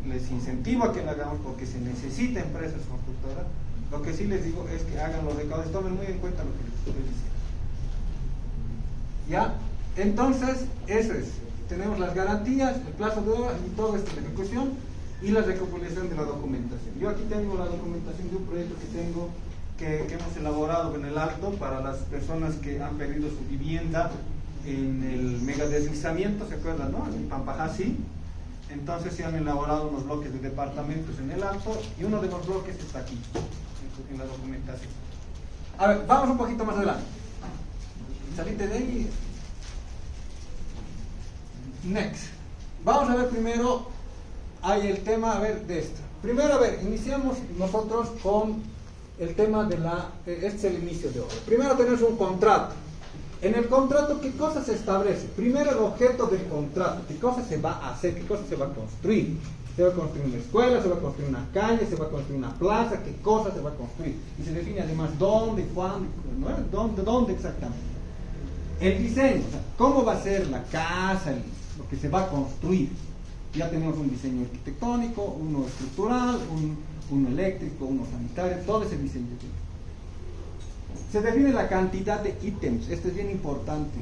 les incentivo a que lo hagamos porque se necesita empresas constructoras. Lo que sí les digo es que hagan los recaudos, tomen muy en cuenta lo que les estoy diciendo. ¿Ya? Entonces, eso es. Tenemos las garantías, el plazo de obra y todo esto de ejecución y la recopilación de la documentación. Yo aquí tengo la documentación de un proyecto que hemos elaborado en el Alto para las personas que han perdido su vivienda en el mega deslizamiento, ¿se acuerdan, no? En Pampajasí. Entonces se han elaborado unos bloques de departamentos en el Alto y uno de los bloques está aquí, en la documentación. A ver, vamos un poquito más adelante. Salite de ahí. Next. Vamos a ver primero, hay el tema, a ver, de esto. Primero, a ver, iniciamos nosotros con el tema de este es el inicio de obra. Primero tenemos un contrato. En el contrato, ¿qué cosas se establece? Primero el objeto del contrato, ¿qué cosas se va a hacer? ¿Qué cosas se va a construir? Se va a construir una escuela, se va a construir una calle, se va a construir una plaza, ¿qué cosas se va a construir? Y se define además dónde, cuándo, ¿no? ¿Dónde exactamente? El diseño, o sea, cómo va a ser la casa, lo que se va a construir. Ya tenemos un diseño arquitectónico, uno estructural, uno eléctrico, uno sanitario, todo ese diseño. Se define la cantidad de ítems, esto es bien importante.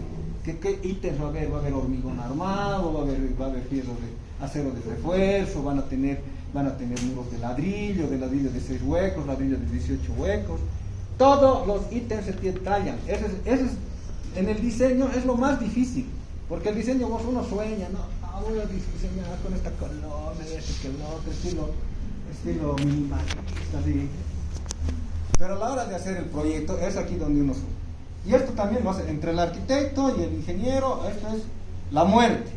¿Qué ítems va a haber? Va a haber hormigón armado, va a haber fierro de acero de refuerzo, van a tener muros de ladrillo de 6 huecos, ladrillo de 18 huecos. Todos los ítems se detallan. Ese es, en el diseño es lo más difícil, porque el diseño uno sueña, no, voy a diseñar con esta color, que el otro, estilo minimalista, así. Pero a la hora de hacer el proyecto es aquí donde uno sube. Y esto también lo hace entre el arquitecto y el ingeniero, esto es la muerte,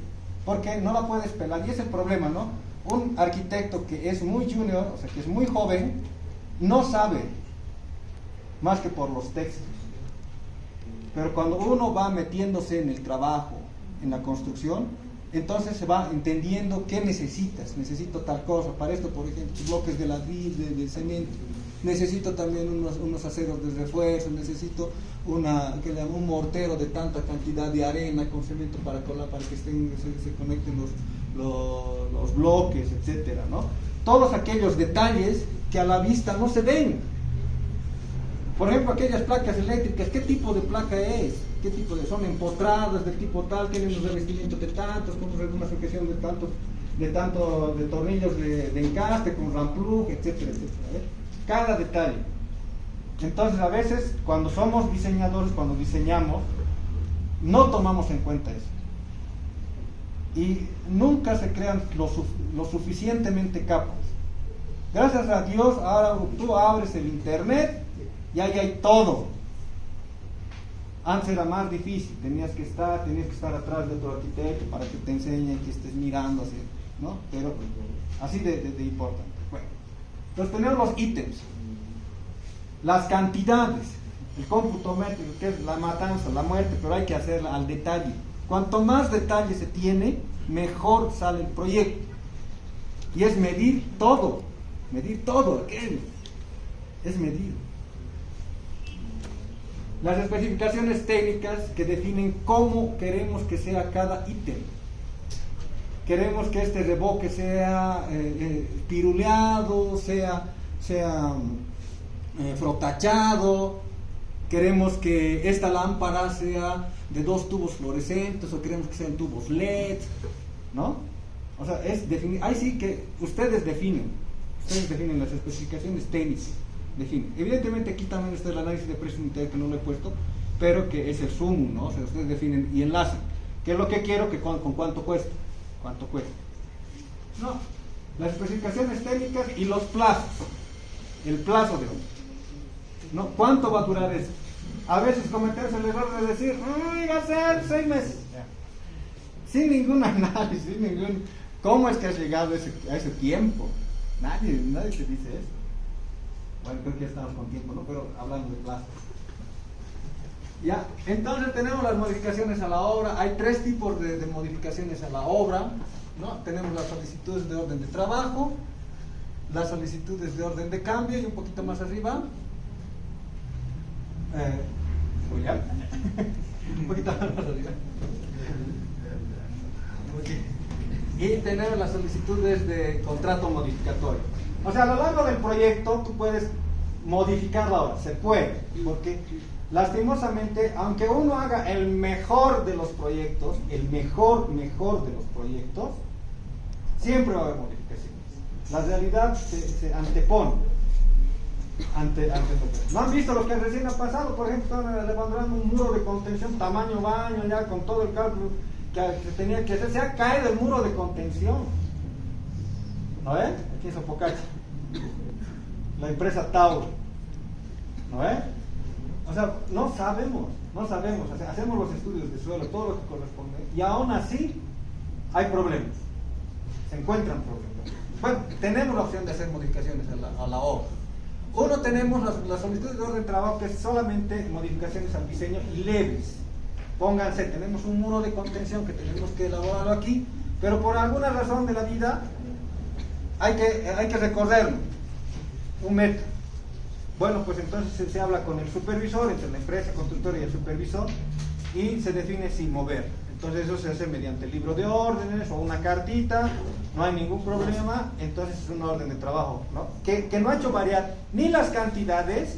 porque no la puedes pelar, y es el problema, ¿no? Un arquitecto que es muy junior, o sea, que es muy joven, no sabe más que por los textos. Pero cuando uno va metiéndose en el trabajo, en la construcción, entonces se va entendiendo qué necesitas. Necesito tal cosa, para esto, por ejemplo, bloques de ladrillo, de cemento. Necesito también unos aceros de refuerzo, necesito un mortero de tanta cantidad de arena con cemento para que se conecten los bloques, etcétera, ¿no? Todos aquellos detalles que a la vista no se ven. Por ejemplo, aquellas placas eléctricas, ¿qué tipo de placa es? ¿Qué tipo son empotradas del tipo tal? Tienen un revestimiento de tantos, con una sujeción de tornillos de encaste, con ramplug, etcétera, etcétera, ¿eh? Cada detalle. Entonces, a veces, cuando somos diseñadores, cuando diseñamos, no tomamos en cuenta eso. Y nunca se crean lo suficientemente capos. Gracias a Dios, ahora tú abres el internet y ahí hay todo. Antes era más difícil, tenías que estar atrás de otro arquitecto para que te enseñe, que estés mirando, así, ¿no? Pero así de importante. Bueno, entonces tenemos los ítems, las cantidades, el cómputo métrico, que es la matanza, la muerte, pero hay que hacerla al detalle. Cuanto más detalle se tiene, mejor sale el proyecto. Y es medir todo aquello. Es medir. Las especificaciones técnicas que definen cómo queremos que sea cada ítem. Queremos que este reboque sea piruleado, sea frotachado. Queremos que esta lámpara sea de 2 tubos fluorescentes o queremos que sean tubos LED, ¿no? O sea, es definir. Ahí sí que ustedes definen las especificaciones técnicas. Definen. Evidentemente aquí también está el análisis de precio unitario, que no lo he puesto, pero que es el sumo, ¿no? O sea, ustedes definen y enlazan. ¿Qué es lo que quiero? Que con cuánto cuesta. ¿Cuánto cuesta? No. Las especificaciones técnicas y los plazos. El plazo de obra, ¿no? ¿Cuánto va a durar esto? A veces cometemos el error de decir, va a ser 6 meses. Sin ningún análisis, sin ningún... ¿Cómo es que has llegado a ese tiempo? Nadie te dice eso. Bueno, creo que ya estamos con tiempo, ¿no? Pero hablando de plazos. Ya, entonces tenemos las modificaciones a la obra. Hay 3 tipos de modificaciones a la obra, ¿no? Tenemos las solicitudes de orden de trabajo, las solicitudes de orden de cambio y un poquito más arriba. Julián. Un poquito más arriba. Y tenemos las solicitudes de contrato modificatorio. O sea, a lo largo del proyecto tú puedes modificar la obra, se puede, porque lastimosamente, aunque uno haga el mejor de los proyectos, siempre va a haber modificaciones. La realidad se antepone ante ¿no han visto lo que recién ha pasado? Por ejemplo, estaban levantando un muro de contención tamaño baño ya con todo el cálculo que tenía que hacer. Se ha caído el muro de contención, ¿no ven? Aquí en Sopocachi, la empresa Tauro, ¿no ven? O sea, no sabemos, o sea, hacemos los estudios de suelo, todo lo que corresponde, y aún así hay problemas, se encuentran problemas. Bueno, tenemos la opción de hacer modificaciones a la obra. Uno, tenemos las solicitudes de orden de trabajo, que es solamente modificaciones al diseño leves. Pónganse, tenemos un muro de contención que tenemos que elaborarlo aquí, pero por alguna razón de la vida hay que recorrerlo 1 metro. Bueno, pues entonces se habla con el supervisor, entre la empresa constructora y el supervisor, y se define si mover. Entonces eso se hace mediante el libro de órdenes o una cartita, no hay ningún problema. Entonces es un orden de trabajo, ¿no? Que no ha hecho variar ni las cantidades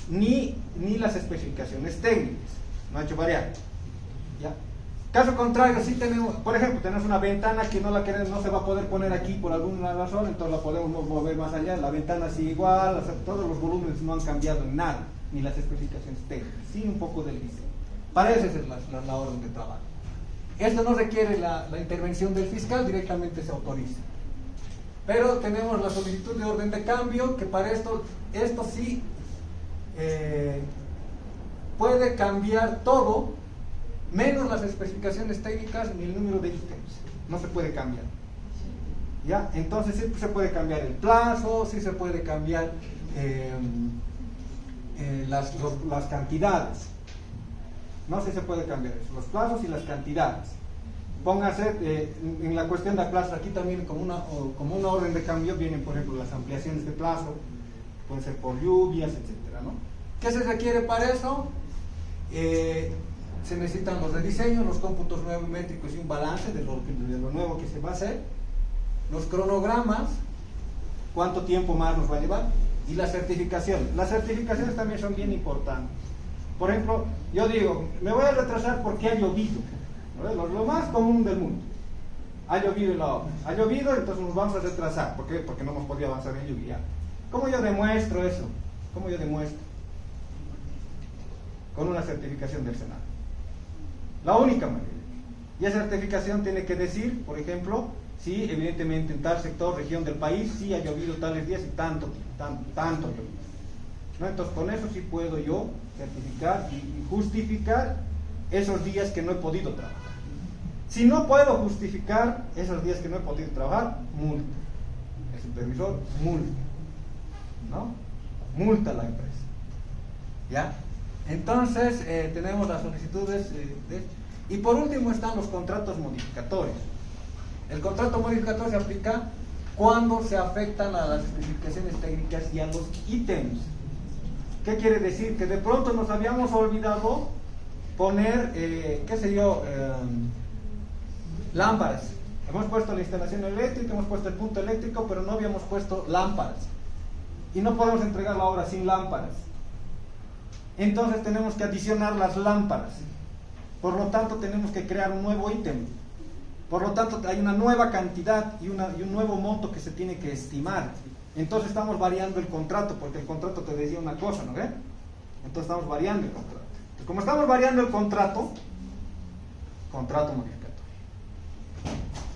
ni las especificaciones técnicas, no ha hecho variar, ¿ya? Caso contrario, si tenemos, por ejemplo, tenemos una ventana que no se va a poder poner aquí por alguna razón, entonces la podemos mover más allá. La ventana sigue igual, o sea, todos los volúmenes no han cambiado en nada, ni las especificaciones técnicas, sí un poco del diseño. Para eso es la orden de trabajo. Esto no requiere la intervención del fiscal, directamente se autoriza. Pero tenemos la solicitud de orden de cambio, que para esto sí puede cambiar todo, menos las especificaciones técnicas ni el número de ítems. No se puede cambiar. ¿Ya? Entonces sí se puede cambiar el plazo, sí se puede cambiar las cantidades. No sé si se puede cambiar eso, los plazos y las cantidades. Póngase en la cuestión de plazos, aquí también como una orden de cambio vienen, por ejemplo, las ampliaciones de plazo, pueden ser por lluvias, etcétera, ¿no? ¿Qué se requiere para eso? Se necesitan los rediseños, los cómputos métricos y un balance de lo nuevo que se va a hacer, los cronogramas, cuánto tiempo más nos va a llevar, y las certificaciones. Las certificaciones también son bien importantes. Por ejemplo, yo digo, me voy a retrasar porque ha llovido, ¿no? Lo más común del mundo. Ha llovido en la obra. Ha llovido, entonces nos vamos a retrasar. ¿Por qué? Porque no hemos podido avanzar en lluvia. ¿Cómo yo demuestro eso? ¿Cómo yo demuestro? Con una certificación del Senado. La única manera. Y esa certificación tiene que decir, por ejemplo, si evidentemente en tal sector, región del país, sí ha llovido tales días y tanto llovido. ¿no? Entonces con eso sí puedo yo certificar y justificar esos días que no he podido trabajar. Si no puedo justificar esos días que no he podido trabajar, multa. El supervisor multa, ¿no? Multa a la empresa. ¿Ya? Entonces tenemos las solicitudes y por último están los contratos modificatorios. El contrato modificatorio se aplica cuando se afectan a las especificaciones técnicas y a los ítems. ¿Qué quiere decir? Que de pronto nos habíamos olvidado poner, qué sé yo, lámparas. Hemos puesto la instalación eléctrica, hemos puesto el punto eléctrico, pero no habíamos puesto lámparas. Y no podemos entregar la obra sin lámparas. Entonces tenemos que adicionar las lámparas. Por lo tanto, tenemos que crear un nuevo ítem. Por lo tanto, hay una nueva cantidad y un nuevo monto que se tiene que estimar. Entonces estamos variando el contrato, porque el contrato te decía una cosa, ¿no ve? Entonces estamos variando el contrato. Entonces, como estamos variando el contrato modificatorio.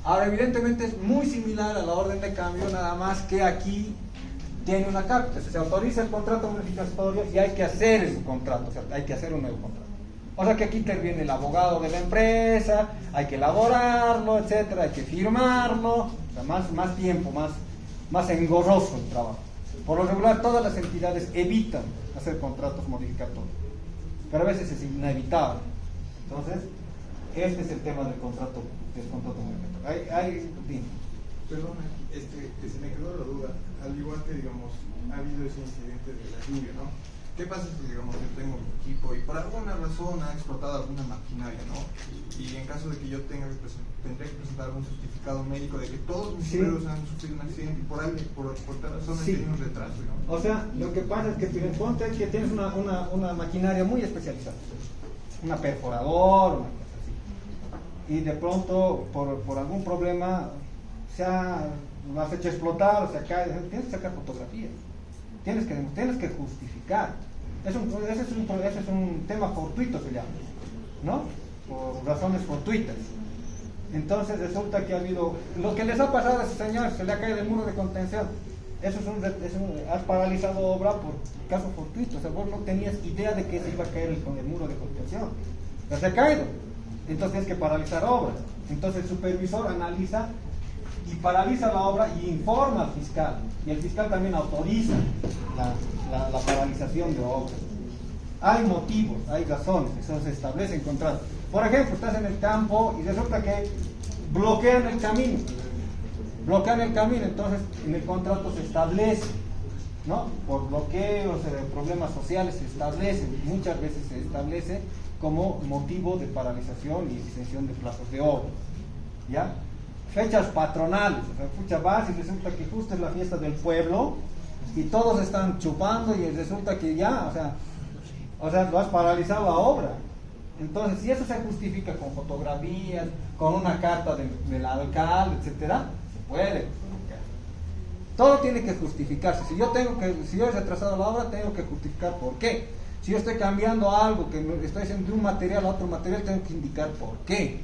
Ahora, evidentemente es muy similar a la orden de cambio, nada más que aquí tiene una carta. Entonces, se autoriza el contrato modificatorio y hay que hacer ese contrato, o sea, hay que hacer un nuevo contrato. O sea que aquí interviene el abogado de la empresa, hay que elaborarlo, etcétera, hay que firmarlo, o sea, más tiempo, más engorroso el trabajo. Por lo regular, todas las entidades evitan hacer contratos modificatorios, pero a veces es inevitable. Entonces, este es el tema del contrato modificatorio. Dime. Perdona, que se me quedó la duda, al igual que, digamos, ha habido ese incidente de la lluvia, ¿no? ¿Qué pasa si, digamos, yo tengo mi equipo y por alguna razón ha explotado alguna maquinaria, ¿no? Y en caso de que yo tendré que presentar un certificado médico de que todos mis obreros han sufrido un accidente y por tal razón he tenido un retraso, ¿no? O sea, lo que pasa es que ponte que tienes una maquinaria muy especializada, una perforadora, una cosa así, y de pronto por algún problema lo has hecho explotar o se cae, tienes que sacar fotografías. Tienes que justificar. Ese es un tema fortuito, se llama, ¿no? Por razones fortuitas. Entonces resulta que ha habido, lo que les ha pasado a ese señor, se le ha caído el muro de contención. Has paralizado obra por caso fortuito. O sea, vos no tenías idea de que se iba a caer el muro de contención. Pero se ha caído. Entonces tienes que paralizar obra. Entonces el supervisor analiza y paraliza la obra y informa al fiscal. Y el fiscal también autoriza la paralización de obra. Hay motivos, hay razones, eso se establece en contrato. Por ejemplo, estás en el campo y resulta que bloquean el camino. Entonces en el contrato se establece, ¿no? Por bloqueos, problemas sociales se establece, muchas veces se establece como motivo de paralización y extensión de plazos de obra. ¿Ya? Fechas patronales, o sea, pucha, vas y resulta que justo es la fiesta del pueblo y todos están chupando y resulta que ya, o sea, lo has paralizado la obra. Entonces, si eso se justifica con fotografías, con una carta del alcalde, etcétera, se puede justificar. Todo tiene que justificarse. Si yo he retrasado la obra, tengo que justificar por qué. Si yo estoy cambiando algo, que estoy haciendo de un material a otro material, tengo que indicar por qué.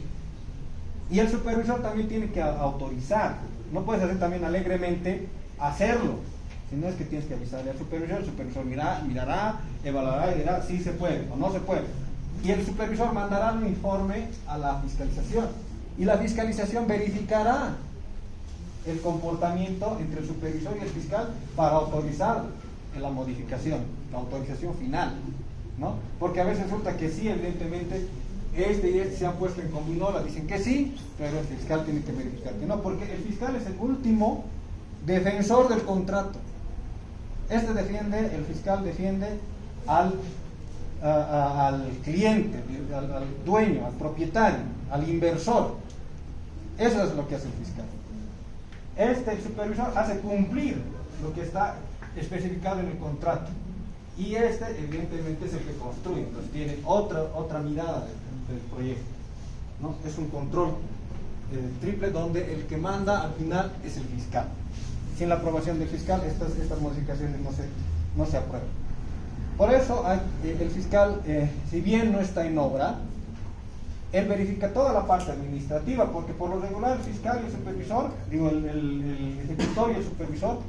Y el supervisor también tiene que autorizar. No puedes hacer también alegremente hacerlo. Si no es que tienes que avisarle al supervisor, el supervisor mirará, evaluará y dirá si se puede o no se puede. Y el supervisor mandará un informe a la fiscalización. Y la fiscalización verificará el comportamiento entre el supervisor y el fiscal para autorizar la modificación, la autorización final, ¿no? Porque a veces resulta que sí, evidentemente, este y este se han puesto en combinola, dicen que sí, pero el fiscal tiene que verificar que no, porque el fiscal es el último defensor del contrato. El fiscal defiende al cliente, al dueño, al propietario, al inversor. Eso es lo que hace el fiscal. El supervisor hace cumplir lo que está especificado en el contrato. Y evidentemente es el que construye, entonces tiene otra mirada del proyecto, ¿no? Es un control triple donde el que manda al final es el fiscal. Sin la aprobación del fiscal, estas modificaciones no se aprueban. Por eso el fiscal, si bien no está en obra, él verifica toda la parte administrativa, porque por lo regular el fiscal y el supervisor, el ejecutor y el supervisor,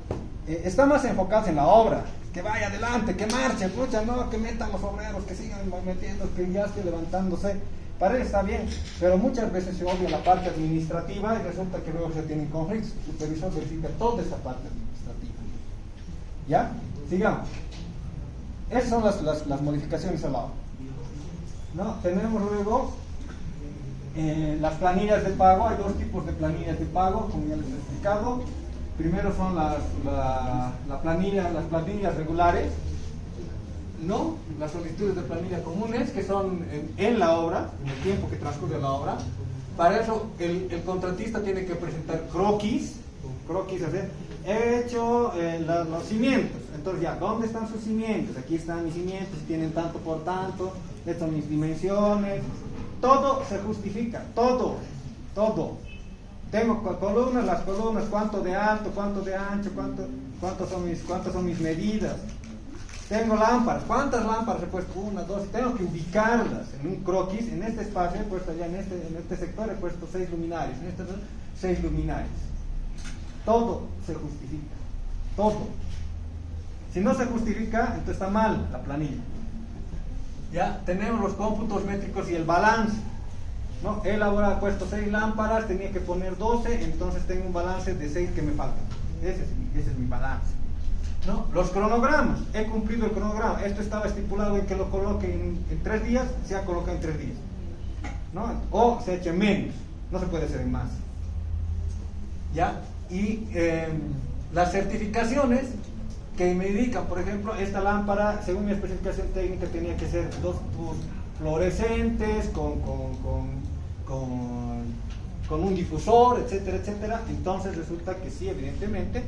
están más enfocados en la obra, que vaya adelante, que marchen, pucha, no, que metan los obreros, que sigan metiendo, que ya esté levantándose. Para él está bien, pero muchas veces se obvia la parte administrativa y resulta que luego se tienen conflictos. El supervisor verifica toda esa parte administrativa. ¿Ya? Sigamos. Esas son las modificaciones a la obra. ¿No? Tenemos luego las planillas de pago. Hay dos tipos de planillas de pago, como ya les he explicado. Primero son las planillas regulares, ¿no? Las solicitudes de planilla comunes, que son en la obra, en el tiempo que transcurre la obra. Para eso el contratista tiene que presentar croquis, he hecho los cimientos. Entonces ya, ¿dónde están sus cimientos? Aquí están mis cimientos, tienen tanto por tanto, estas son mis dimensiones. Todo se justifica, todo. Tengo columnas, las columnas, cuánto de alto, cuánto de ancho, cuántas son mis medidas. Tengo lámparas, ¿cuántas lámparas he puesto? 1, 2, tengo que ubicarlas en un croquis. En este espacio he puesto allá, en este sector he puesto 6 luminarios, en este 6 luminarios. Todo se justifica, todo. Si no se justifica, entonces está mal la planilla. Ya tenemos los cómputos métricos y el balance, ¿no? Él ahora ha puesto 6 lámparas, tenía que poner 12, entonces tengo un balance de 6 que me faltan. Ese es mi balance, ¿no? Los cronogramas, he cumplido el cronograma. Esto estaba estipulado en que lo coloque en 3 días, se ha colocado en 3 días, ¿no? O se ha hecho en menos, no se puede hacer en más. ¿Ya? Y las certificaciones que me indican, por ejemplo, esta lámpara, según mi especificación técnica, tenía que ser 2 tubos fluorescentes con un difusor, etcétera, etcétera. Entonces resulta que sí, evidentemente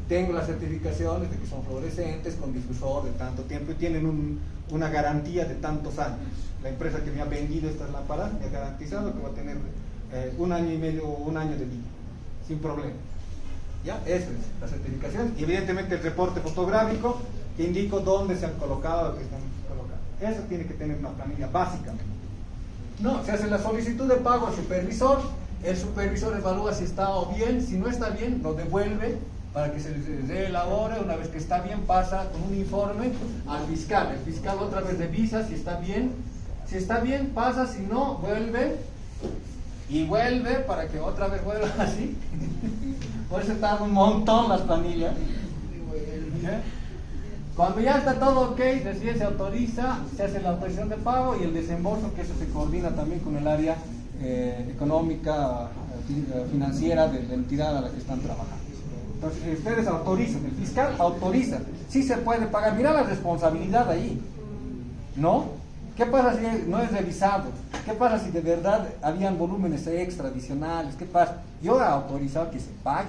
tengo las certificaciones de que son fluorescentes con difusor de tanto tiempo y tienen una garantía de tantos años. La empresa que me ha vendido estas lámparas me ha garantizado que va a tener 1 año y medio o 1 año de vida sin problema. ¿Ya? Eso es la certificación. Y evidentemente el reporte fotográfico que indico dónde se han colocado, lo que están colocados. Eso tiene que tener una planilla básica. No, se hace la solicitud de pago al supervisor. El supervisor evalúa si está bien. Si no está bien, lo devuelve para que se le elabore. Una vez que está bien, pasa con un informe al fiscal. El fiscal otra vez revisa si está bien. Si está bien, pasa. Si no, vuelve. Y vuelve para que otra vez vuelva así. Por eso tarda un montón las planillas. ¿Sí? Cuando ya está todo ok, recién se autoriza, se hace la autorización de pago y el desembolso, que eso se coordina también con el área económica, financiera de la entidad a la que están trabajando. Entonces ustedes autorizan, el fiscal autoriza, sí se puede pagar. Mira la responsabilidad ahí, ¿no? ¿Qué pasa si no es revisado? ¿Qué pasa si de verdad habían volúmenes extra adicionales? ¿Qué pasa? Yo he autorizado que se pague.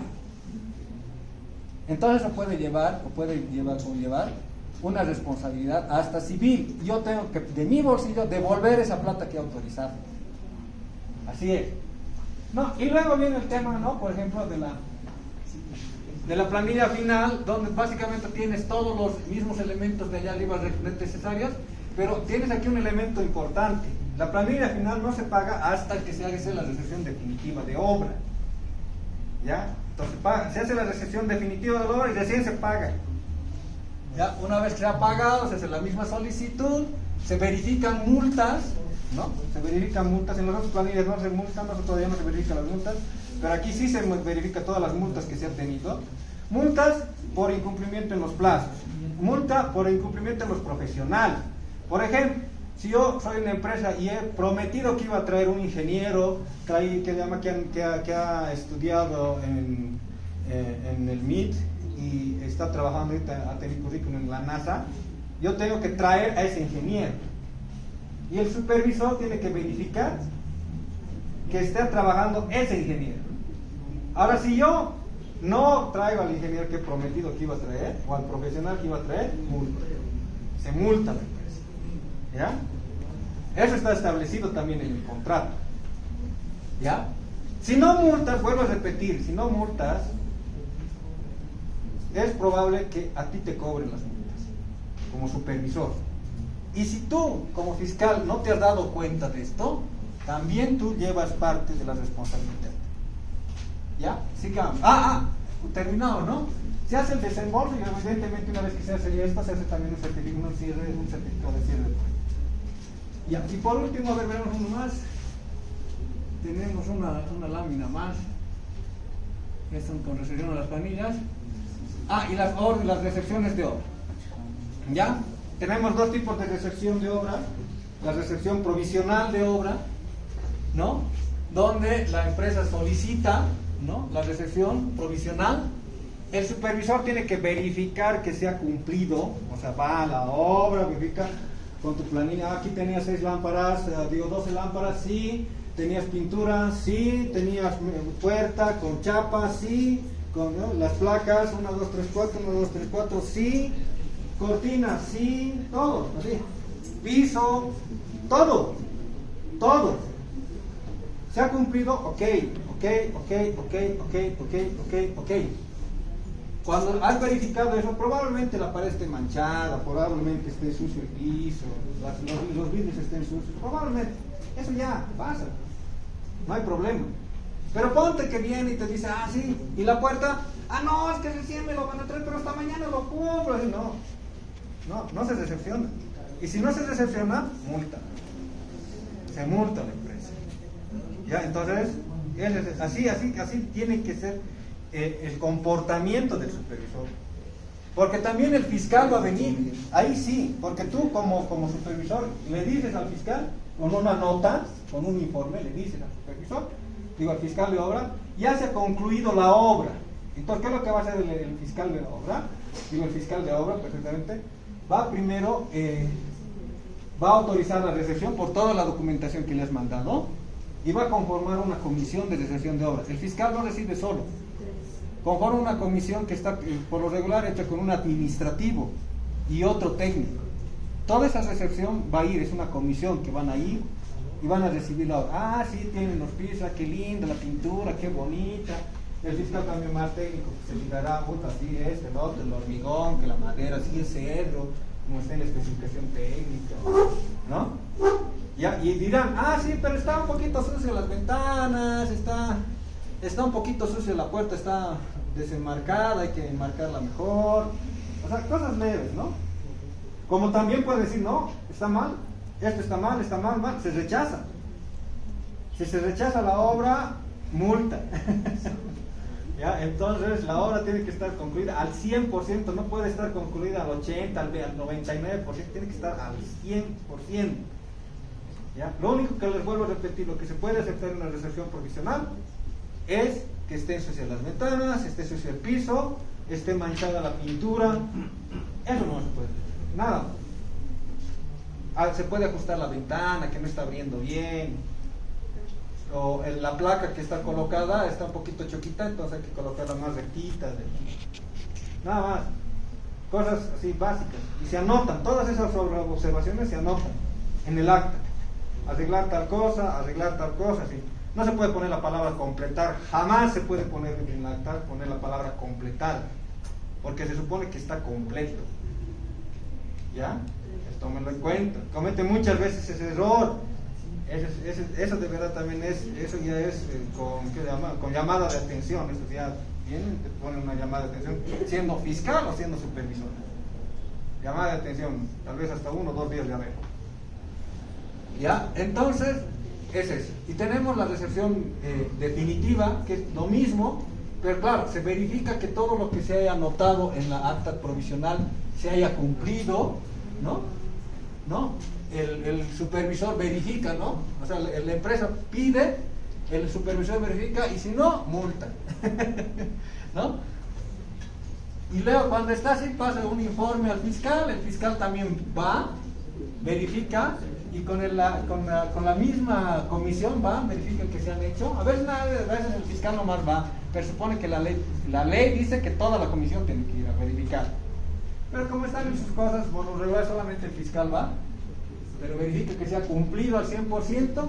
Entonces eso puede llevar una responsabilidad hasta civil. Yo tengo que de mi bolsillo devolver esa plata que he autorizado. Así es. No, y luego viene el tema, ¿no? Por ejemplo, de la planilla final, donde básicamente tienes todos los mismos elementos de allá arriba necesarios. Pero tienes aquí un elemento importante. La planilla final no se paga hasta que se haga la recepción definitiva de obra. ¿Ya? Entonces se hace la recepción definitiva de la obra y recién se paga. ¿Ya? Una vez que se ha pagado, se hace la misma solicitud, se verifican multas, ¿no? Se verifican multas. En las otras planillas no se multan, todavía no se verifican las multas, pero aquí sí se verifica todas las multas que se han tenido. Multas por incumplimiento en los plazos, multa por incumplimiento en los profesionales. Por ejemplo, si yo soy una empresa y he prometido que iba a traer un ingeniero que ha estudiado en el MIT y está trabajando ahorita, ha tenido currículum en la NASA, yo tengo que traer a ese ingeniero. Y el supervisor tiene que verificar que esté trabajando ese ingeniero. Ahora, si yo no traigo al ingeniero que he prometido que iba a traer, o al profesional que iba a traer, se multa la empresa. ¿Ya? Eso está establecido también en el contrato. ¿Ya? Si no multas, vuelvo a repetir, si no multas, es probable que a ti te cobren las multas como supervisor. Y si tú, como fiscal, no te has dado cuenta de esto, también tú llevas parte de la responsabilidad. ¿Ya? Sigamos. Terminado, ¿no? Se hace el desembolso y evidentemente una vez que se hace esto, se hace también un certificado de cierre de proyecto. Ya, y por último, a ver, veremos uno más. Tenemos una lámina más. Esto con recepción a las planillas. Ah, y las recepciones de obra. ¿Ya? Tenemos dos tipos de recepción de obra. La recepción provisional de obra, ¿no? Donde la empresa solicita, ¿no?, la recepción provisional. El supervisor tiene que verificar que se ha cumplido, o sea, va a la obra, verifica con tu planilla, aquí tenías 6 lámparas, 12 lámparas, sí, tenías pintura, sí, tenías puerta con chapa, sí, con, ¿no?, las placas, 1, 2, 3, 4, 1, 2, 3, 4, sí, cortinas, sí, todo, así, piso, todo. ¿Se ha cumplido? Ok. Cuando has verificado eso, probablemente la pared esté manchada, probablemente esté sucio el piso, los vidrios estén sucios, probablemente. Eso ya pasa, no hay problema. Pero ponte que viene y te dice, ah, sí, y la puerta, ah, no, es que recién me lo van a traer, pero hasta mañana lo compro. No se recepciona. Y si no se recepciona, multa. Se multa la empresa. Ya, entonces, así tiene que ser el comportamiento del supervisor. Porque también el fiscal va a venir, ahí sí, porque tú como supervisor le dices al fiscal, con una nota, con un informe, le dices al supervisor, al fiscal de obra, ya se ha concluido la obra. Entonces, ¿qué es lo que va a hacer el fiscal de obra? El fiscal de obra, perfectamente, va primero, va a autorizar la recepción por toda la documentación que le has mandado y va a conformar una comisión de recepción de obras. El fiscal no recibe solo. Conforma una comisión que está por lo regular hecha con un administrativo y otro técnico. Toda esa recepción va a ir, es una comisión que van a ir y van a recibir la obra. Ah, sí, tienen los pisos, qué linda la pintura, qué bonita. El fiscal también más técnico se mirará, puta, sí, el otro, el hormigón, que la madera, sí, el cerro, como está en la especificación técnica, ¿no? Ya, y dirán, ah, sí, pero está un poquito sucio las ventanas, está un poquito sucio la puerta, está desenmarcada, hay que enmarcarla mejor. O sea, cosas leves, ¿no? Como también puede decir, no, está mal, esto está mal, se rechaza. Si se rechaza la obra, multa. ¿Ya? Entonces la obra tiene que estar concluida al 100%, no puede estar concluida al 80%, al 99%, tiene que estar al 100%. ¿Ya? Lo único que les vuelvo a repetir, lo que se puede aceptar en una recepción provisional es que estén sucias las ventanas, esté sucio el piso, esté manchada la pintura. Eso no se puede, nada. Se puede ajustar la ventana que no está abriendo bien, o la placa que está colocada está un poquito choquita, entonces hay que colocarla más rectita, nada más, cosas así básicas, y se anotan, todas esas observaciones se anotan en el acta. Arreglar tal cosa, sí. No se puede poner la palabra completar, jamás se puede poner en el acta, poner la palabra completar, porque se supone que está completo. ¿Ya? Tómenlo en cuenta. Comete muchas veces ese error. Eso de verdad también eso ya es con llamada de atención. Eso ya vienen, te ponen una llamada de atención, siendo fiscal o siendo supervisor. Llamada de atención, tal vez hasta 1 o 2 días de haber. ¿Ya? Entonces, es eso. Y tenemos la recepción definitiva, que es lo mismo, pero claro, se verifica que todo lo que se haya anotado en la acta provisional se haya cumplido, ¿no? El supervisor verifica, ¿no? O sea, la empresa pide, el supervisor verifica y si no, multa. ¿No? Y luego cuando está así pasa un informe al fiscal, el fiscal también va, verifica y con la misma comisión va, verifica que se han hecho. A veces el fiscal nomás va, pero supone que la ley dice que toda la comisión tiene que ir a verificar. Pero como están en sus cosas, bueno, regular solamente el fiscal va, pero verifica que se ha cumplido al 100%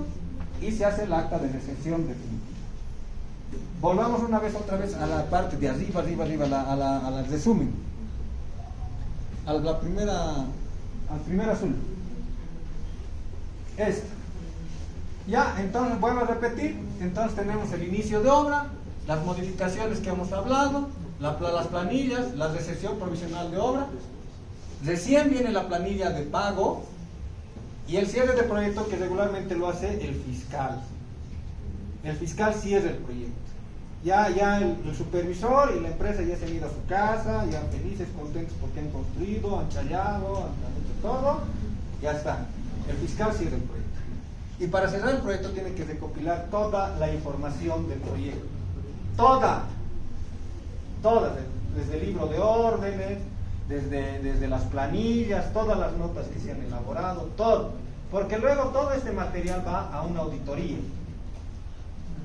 y se hace el acta de recepción definitiva. Volvamos otra vez a la parte de arriba, a la resumen. Al primer azul. Esto. Ya, entonces vuelvo a repetir. Entonces tenemos el inicio de obra, las modificaciones que hemos hablado, las planillas, la recepción provisional de obra, recién viene la planilla de pago y el cierre de proyecto, que regularmente lo hace el fiscal. El fiscal cierra el proyecto. Ya el supervisor y la empresa ya se han ido a su casa, ya felices, contentos porque han construido, han challado, han hecho todo, ya está. El fiscal cierra el proyecto. Y para cerrar el proyecto tiene que recopilar toda la información del proyecto. Toda, desde el libro de órdenes, desde las planillas, todas las notas que se han elaborado, todo. Porque luego todo este material va a una auditoría.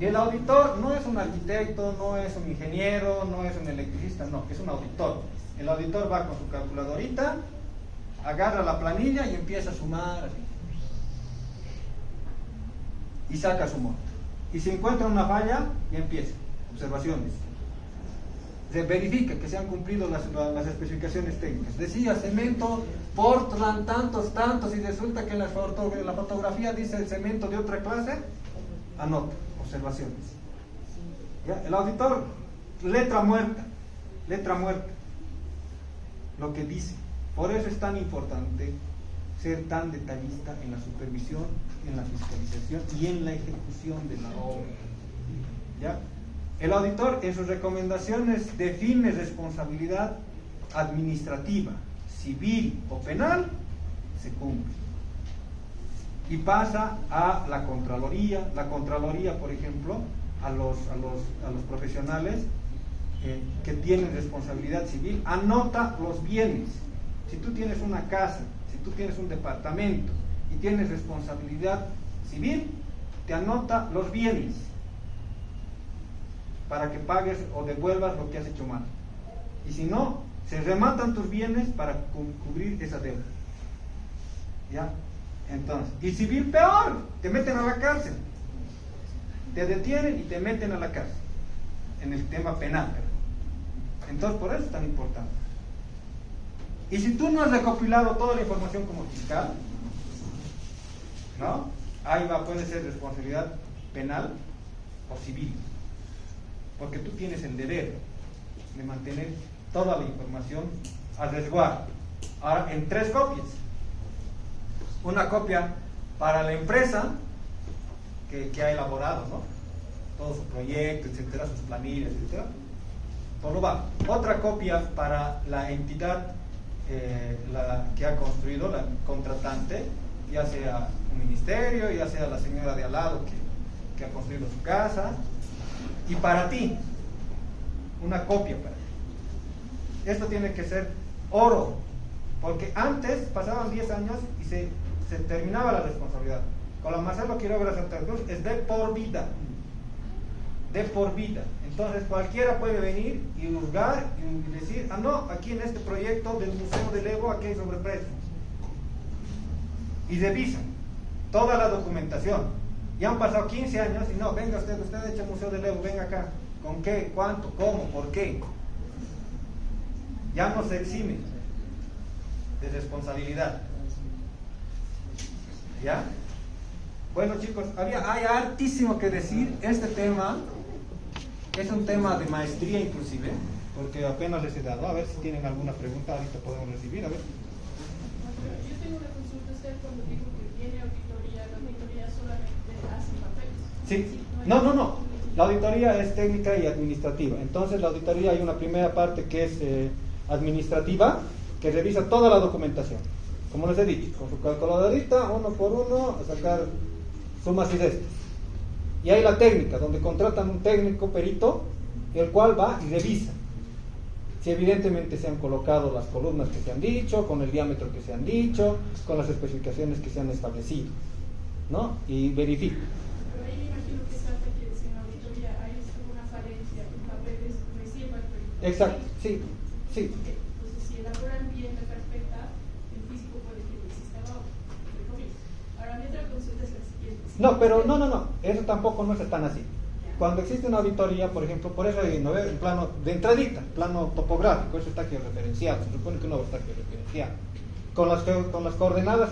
Y el auditor no es un arquitecto, no es un ingeniero, no es un electricista, no, es un auditor. El auditor va con su calculadorita, agarra la planilla y empieza a sumar así. Y saca su monto. Y si encuentra una falla, ya empieza. Observaciones. Se verifica que se han cumplido las especificaciones técnicas. Decía cemento Portland tantos, y resulta que en la fotografía dice el cemento de otra clase, anota. Observaciones. ¿Ya? El auditor, letra muerta, lo que dice. Por eso es tan importante ser tan detallista en la supervisión, en la fiscalización y en la ejecución de la obra. ¿Ya? El auditor en sus recomendaciones define responsabilidad administrativa, civil o penal, se cumple. Y pasa a la Contraloría. La Contraloría, por ejemplo, a los profesionales que tienen responsabilidad civil, anota los bienes. Si tú tienes una casa, si tú tienes un departamento y tienes responsabilidad civil, te anota los bienes para que pagues o devuelvas lo que has hecho mal. Y si no, se rematan tus bienes para cubrir esa deuda. ¿Ya? Entonces, y civil peor, te meten a la cárcel, te detienen y te meten a la cárcel, en el tema penal. Entonces, por eso es tan importante. Y si tú no has recopilado toda la información como fiscal, ¿no? Ahí puede ser responsabilidad penal o civil, porque tú tienes el deber de mantener toda la información a resguardo. Ahora, en 3 copias. Una copia para la empresa que ha elaborado, ¿no? Todo su proyecto, etcétera, sus planillas, etcétera. Todo va. Otra copia para la entidad que ha construido, la contratante, ya sea un ministerio, ya sea la señora de al lado que ha construido su casa. Y para ti, una copia para ti. Esto tiene que ser oro, porque antes pasaban 10 años y se terminaba la responsabilidad. Con la Marcelo Quiroga Santa Cruz es de por vida. De por vida. Entonces cualquiera puede venir y juzgar y decir, no, aquí en este proyecto del Museo del Evo aquí hay sobreprecio. Y revisan toda la documentación. Ya han pasado 15 años y no, venga usted ha hecho el Museo del Evo, venga acá. ¿Con qué? ¿Cuánto? ¿Cómo? ¿Por qué? Ya no se exime de responsabilidad. ¿Ya? Bueno, chicos, hay hartísimo que decir. Este tema es un tema de maestría inclusive, porque apenas les he dado. A ver si tienen alguna pregunta, ahorita podemos recibir, a ver. Yo tengo una consulta. Usted cuando dijo que tiene auditoría, la auditoría solamente hace papeles. Sí, no. La auditoría es técnica y administrativa. Entonces, la auditoría hay una primera parte que es administrativa, que revisa toda la documentación. Como les he dicho, con su calculadorita, uno por uno, a sacar sumas y restas. Y hay la técnica, donde contratan un técnico perito, el cual va y revisa si evidentemente se han colocado las columnas que se han dicho, con el diámetro que se han dicho, con las especificaciones que se han establecido, ¿no? Y verifica. Pero ahí me imagino que trata que si en la auditoría hay alguna falencia en papeles, recién va el perito. Exacto, sí. Entonces, si elaboran bien la carpeta, el físico puede que no exista abajo, entre comillas. Ahora, mi otra consulta es la siguiente. No, pero no, eso tampoco no es tan así. Cuando existe una auditoría, por ejemplo, por eso hay un plano de entradita, plano topográfico, eso está aquí referenciado, se supone que no está aquí referenciado. Con las coordenadas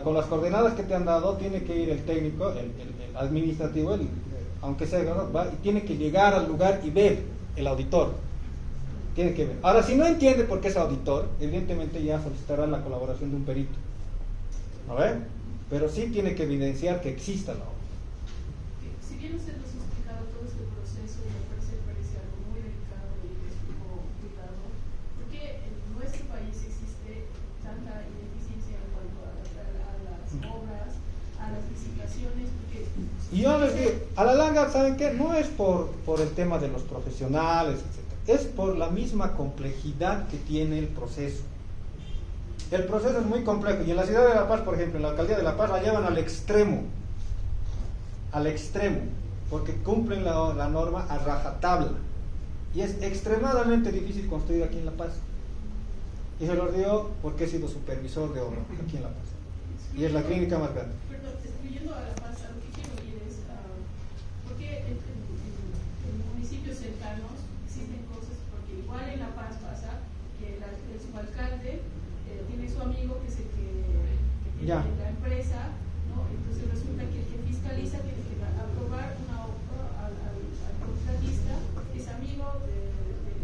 con las coordenadas que te han dado, tiene que ir el técnico, el administrativo, aunque sea, ¿no? Y tiene que llegar al lugar y ver el auditor. Tiene que ver. Ahora, si no entiende por qué es auditor, evidentemente ya solicitará la colaboración de un perito. ¿No ve? Pero sí tiene que evidenciar que exista la obra. Si bien usted nos ha explicado todo este proceso y me parece algo muy delicado y de sumo cuidado, ¿por qué en nuestro país existe tanta ineficiencia en cuanto a las obras, a las licitaciones? Porque y yo les digo, a la larga, ¿saben qué? No es por el tema de los profesionales, etc. Es por la misma complejidad que tiene el proceso. El proceso es muy complejo y en la ciudad de La Paz, por ejemplo, en la alcaldía de La Paz la llevan al extremo, porque cumplen la norma a rajatabla y es extremadamente difícil construir aquí en La Paz. Y se lo digo porque he sido supervisor de obra aquí en La Paz y es la clínica más grande. Perdón, excluyendo a La Paz, a lo que quiero ir es, ¿por qué en municipios cercanos existen cosas? Porque igual en La Paz pasa que el subalcalde tiene su amigo que es el que tiene la empresa, ¿no? Entonces resulta que el que fiscaliza tiene que aprobar una obra al contratista que es amigo de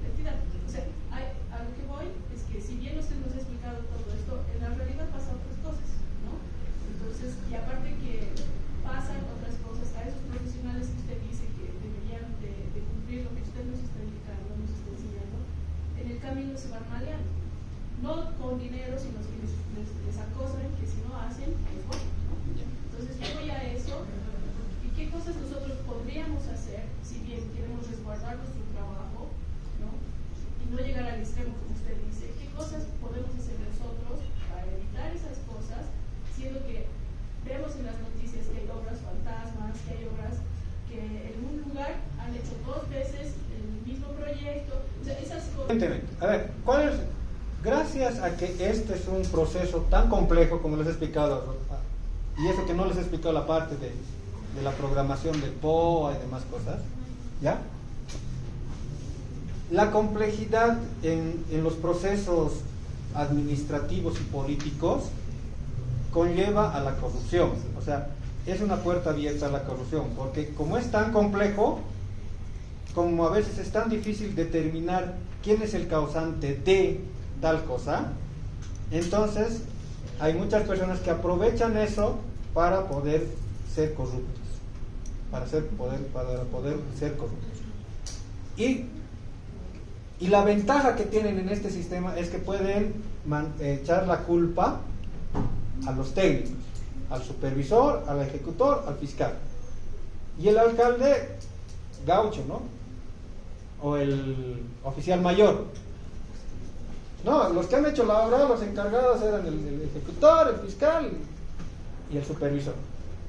la entidad. O sea, a lo que voy es que si bien usted nos ha explicado todo esto, en la realidad pasan otras cosas, ¿no? Entonces, y aparte que pasan otras cosas a esos profesionales que usted dice que deberían de cumplir lo que usted nos está indicando, nos está enseñando, en el camino se van maleando. No con dinero, sino que les acosan, que si no hacen, pues bueno, ¿no? Entonces yo voy a eso, y qué cosas nosotros podríamos hacer, si bien queremos resguardar nuestro trabajo, ¿no? Y no llegar al extremo, como usted dice, qué cosas podemos hacer nosotros para evitar esas cosas, siendo que vemos en las noticias que hay obras fantasmas, que hay obras que en un lugar han hecho 2 veces el mismo proyecto, o sea, esas cosas. A ver, ¿cuál es? Gracias a que este es un proceso tan complejo como les he explicado, y eso que no les he explicado la parte de la programación del POA y demás cosas, ¿ya? La complejidad en los procesos administrativos y políticos conlleva a la corrupción, o sea, es una puerta abierta a la corrupción, porque como es tan complejo, como a veces es tan difícil determinar quién es el causante de tal cosa, entonces hay muchas personas que aprovechan eso para poder ser corruptos, para poder ser corruptos. Y la ventaja que tienen en este sistema es que pueden echar la culpa a los técnicos, al supervisor, al ejecutor, al fiscal. Y el alcalde gaucho, ¿no? O el oficial mayor. No, los que han hecho la obra, los encargados eran el ejecutor, el fiscal y el supervisor,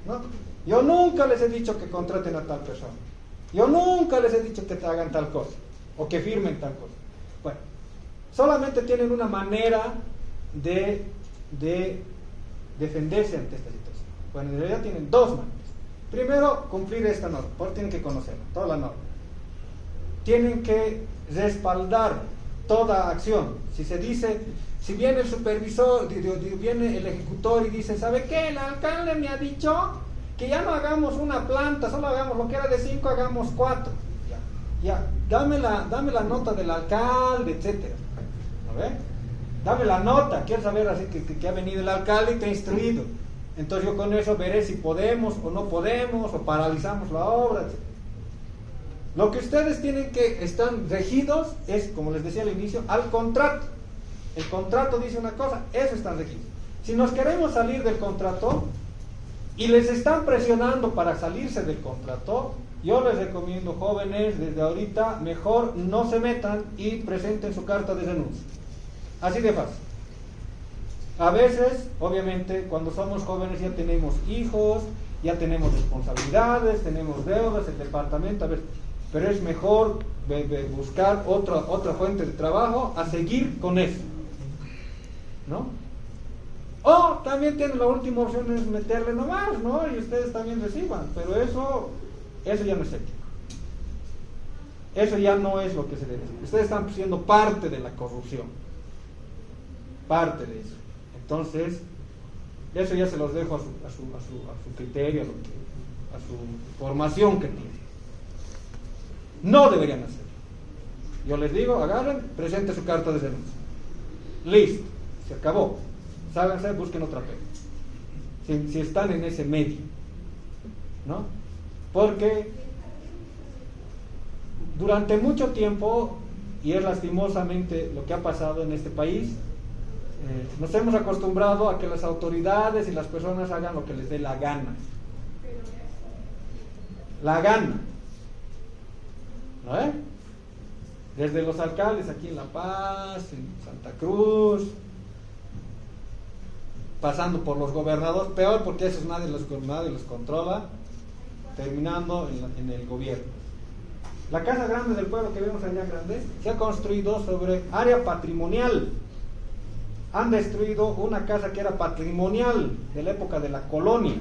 ¿no? Yo nunca les he dicho que contraten a tal persona. Yo nunca les he dicho que te hagan tal cosa o que firmen tal cosa. Bueno, solamente tienen una manera de defenderse ante esta situación. Bueno, en realidad tienen 2 maneras. Primero, cumplir esta norma, porque tienen que conocerla, toda la norma. Tienen que respaldar toda acción. Si se dice, si viene el supervisor, viene el ejecutor y dice, ¿sabe qué? El alcalde me ha dicho que ya no hagamos una planta, solo hagamos lo que era de 5, hagamos 4. Ya, dame la nota del alcalde, etcétera. ¿No ve? Dame la nota, quiero saber así que ha venido el alcalde y te ha instruido. Entonces yo con eso veré si podemos o no podemos, o paralizamos la obra, etcétera. Lo que ustedes tienen que están regidos es, como les decía al inicio, al contrato. El contrato dice una cosa, eso están regidos. Si nos queremos salir del contrato y les están presionando para salirse del contrato, yo les recomiendo, jóvenes, desde ahorita, mejor no se metan y presenten su carta de renuncia. Así de fácil. A veces, obviamente, cuando somos jóvenes ya tenemos hijos, ya tenemos responsabilidades, tenemos deudas, el departamento, a ver, pero es mejor buscar otra fuente de trabajo a seguir con eso, ¿no? O también tienen la última opción, es meterle nomás, ¿no? Y ustedes también reciban, pero eso ya no es ético. Eso ya no es lo que se debe hacer. Ustedes están siendo parte de la corrupción, parte de eso. Entonces, eso ya se los dejo a su criterio, a su formación que tienen. No deberían hacerlo. Yo les digo, agarren, presente su carta de renuncia. Listo, se acabó. Ságanse, busquen otra pega. Si están en ese medio, ¿no? Porque durante mucho tiempo, y es lastimosamente lo que ha pasado en este país, nos hemos acostumbrado a que las autoridades y las personas hagan lo que les dé la gana. La gana. ¿No? Desde los alcaldes aquí en La Paz, en Santa Cruz, pasando por los gobernadores, peor porque esos nadie los controla, terminando en el gobierno. La Casa Grande del Pueblo que vemos allá grande se ha construido sobre área patrimonial. Han destruido una casa que era patrimonial de la época de la colonia.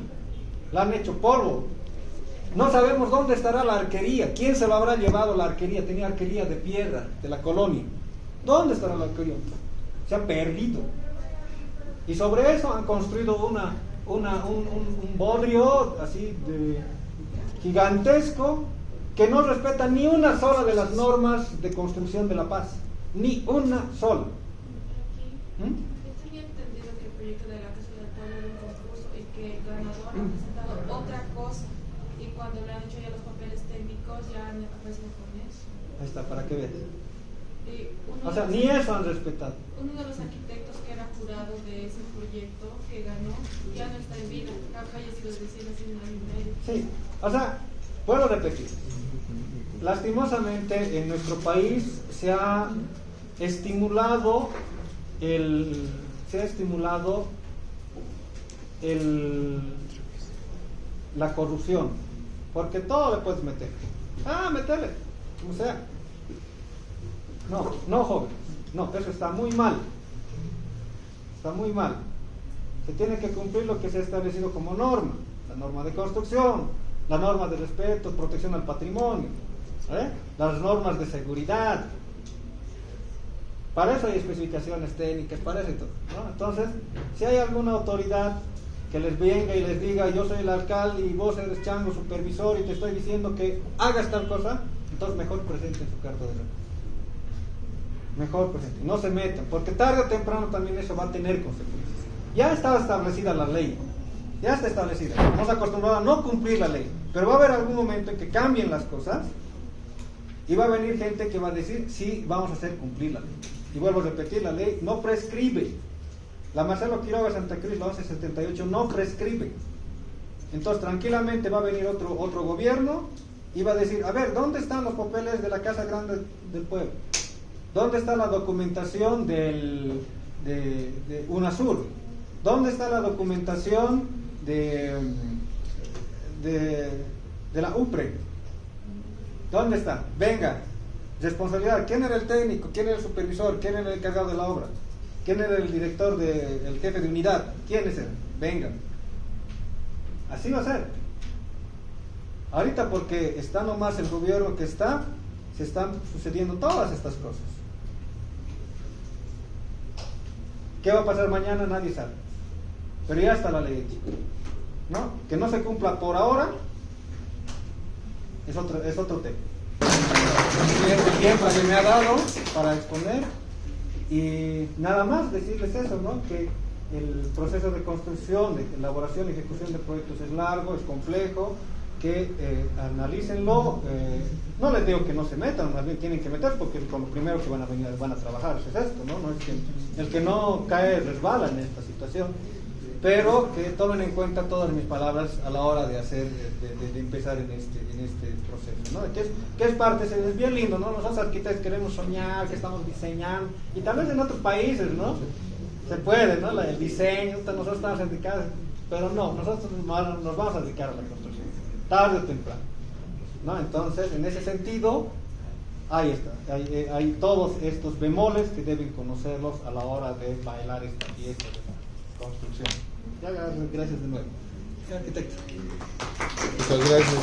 La han hecho polvo. No sabemos dónde estará la arquería. ¿Quién se lo habrá llevado la arquería? Tenía arquería de piedra de la colonia. ¿Dónde estará la arquería? Se ha perdido. Y sobre eso han construido un bodrio así de gigantesco que no respeta ni una sola de las normas de construcción de La Paz. Ni una sola. Yo tenía entendido que el proyecto de la Casa del Pueblo era un concurso y que el ganador ha presentado otra cosa y cuando le han hecho ya los papeles técnicos ya han aparecido con eso. Ahí está, para que veas. O sea, ni eso han respetado. Uno de los arquitectos que era jurado de ese proyecto que ganó ya no está en vida, ha fallecido recién hace un año y medio. Sí, o sea, vuelvo a repetir. Lastimosamente en nuestro país se ha estimulado la corrupción, porque todo le puedes meter. Métele, como sea. No, joven, no, eso está muy mal. Está muy mal. Se tiene que cumplir lo que se ha establecido como norma, la norma de construcción, la norma de respeto, protección al patrimonio, las normas de seguridad. Para eso hay especificaciones técnicas, para eso y todo, ¿no? Entonces, si hay alguna autoridad que les venga y les diga, yo soy el alcalde y vos eres chango supervisor y te estoy diciendo que hagas tal cosa, entonces mejor presenten su carta de renuncia. Mejor presenten, no se metan, porque tarde o temprano también eso va a tener consecuencias. Ya está establecida la ley, ya está establecida. Nos acostumbramos a no cumplir la ley, pero va a haber algún momento en que cambien las cosas y va a venir gente que va a decir, sí, vamos a hacer cumplir la ley. Y vuelvo a repetir, la ley no prescribe. La Marcelo Quiroga Santa Cruz, la 1178, no prescribe. Entonces tranquilamente va a venir otro gobierno y va a decir, a ver, ¿dónde están los papeles de la Casa Grande del Pueblo? ¿Dónde está la documentación de UNASUR? ¿Dónde está la documentación de la UPRE? ¿Dónde está? Venga, responsabilidad. ¿Quién era el técnico? ¿Quién era el supervisor? ¿Quién era el encargado de la obra? ¿Quién era el director, el jefe de unidad? ¿Quiénes eran? Venga. Así va a ser. Ahorita porque está nomás el gobierno que está, se están sucediendo todas estas cosas. ¿Qué va a pasar mañana? Nadie sabe. Pero ya está la ley hecha, ¿no? Que no se cumpla por ahora es otro tema. El tiempo que me ha dado para exponer y nada más decirles eso, ¿no? Que el proceso de construcción, de elaboración y ejecución de proyectos es largo, es complejo, que analícenlo. No les digo que no se metan, más bien tienen que meter porque con lo primero que van a trabajar es esto, ¿no? No es que el que no cae resbala en esta situación, pero que tomen en cuenta todas mis palabras a la hora de hacer, de empezar en este proceso, ¿no? Que es parte, es bien lindo, ¿no? Nosotros arquitectos queremos soñar, que estamos diseñando, y tal vez en otros países, ¿no? Se puede, ¿no? El diseño, nosotros estamos dedicados, pero no, nosotros nos vamos a dedicar a la construcción, tarde o temprano, ¿no? Entonces, en ese sentido, ahí está, hay todos estos bemoles que deben conocerlos a la hora de bailar esta pieza de la construcción. Ya, gracias de nuevo. Arquitecto. Muchas gracias.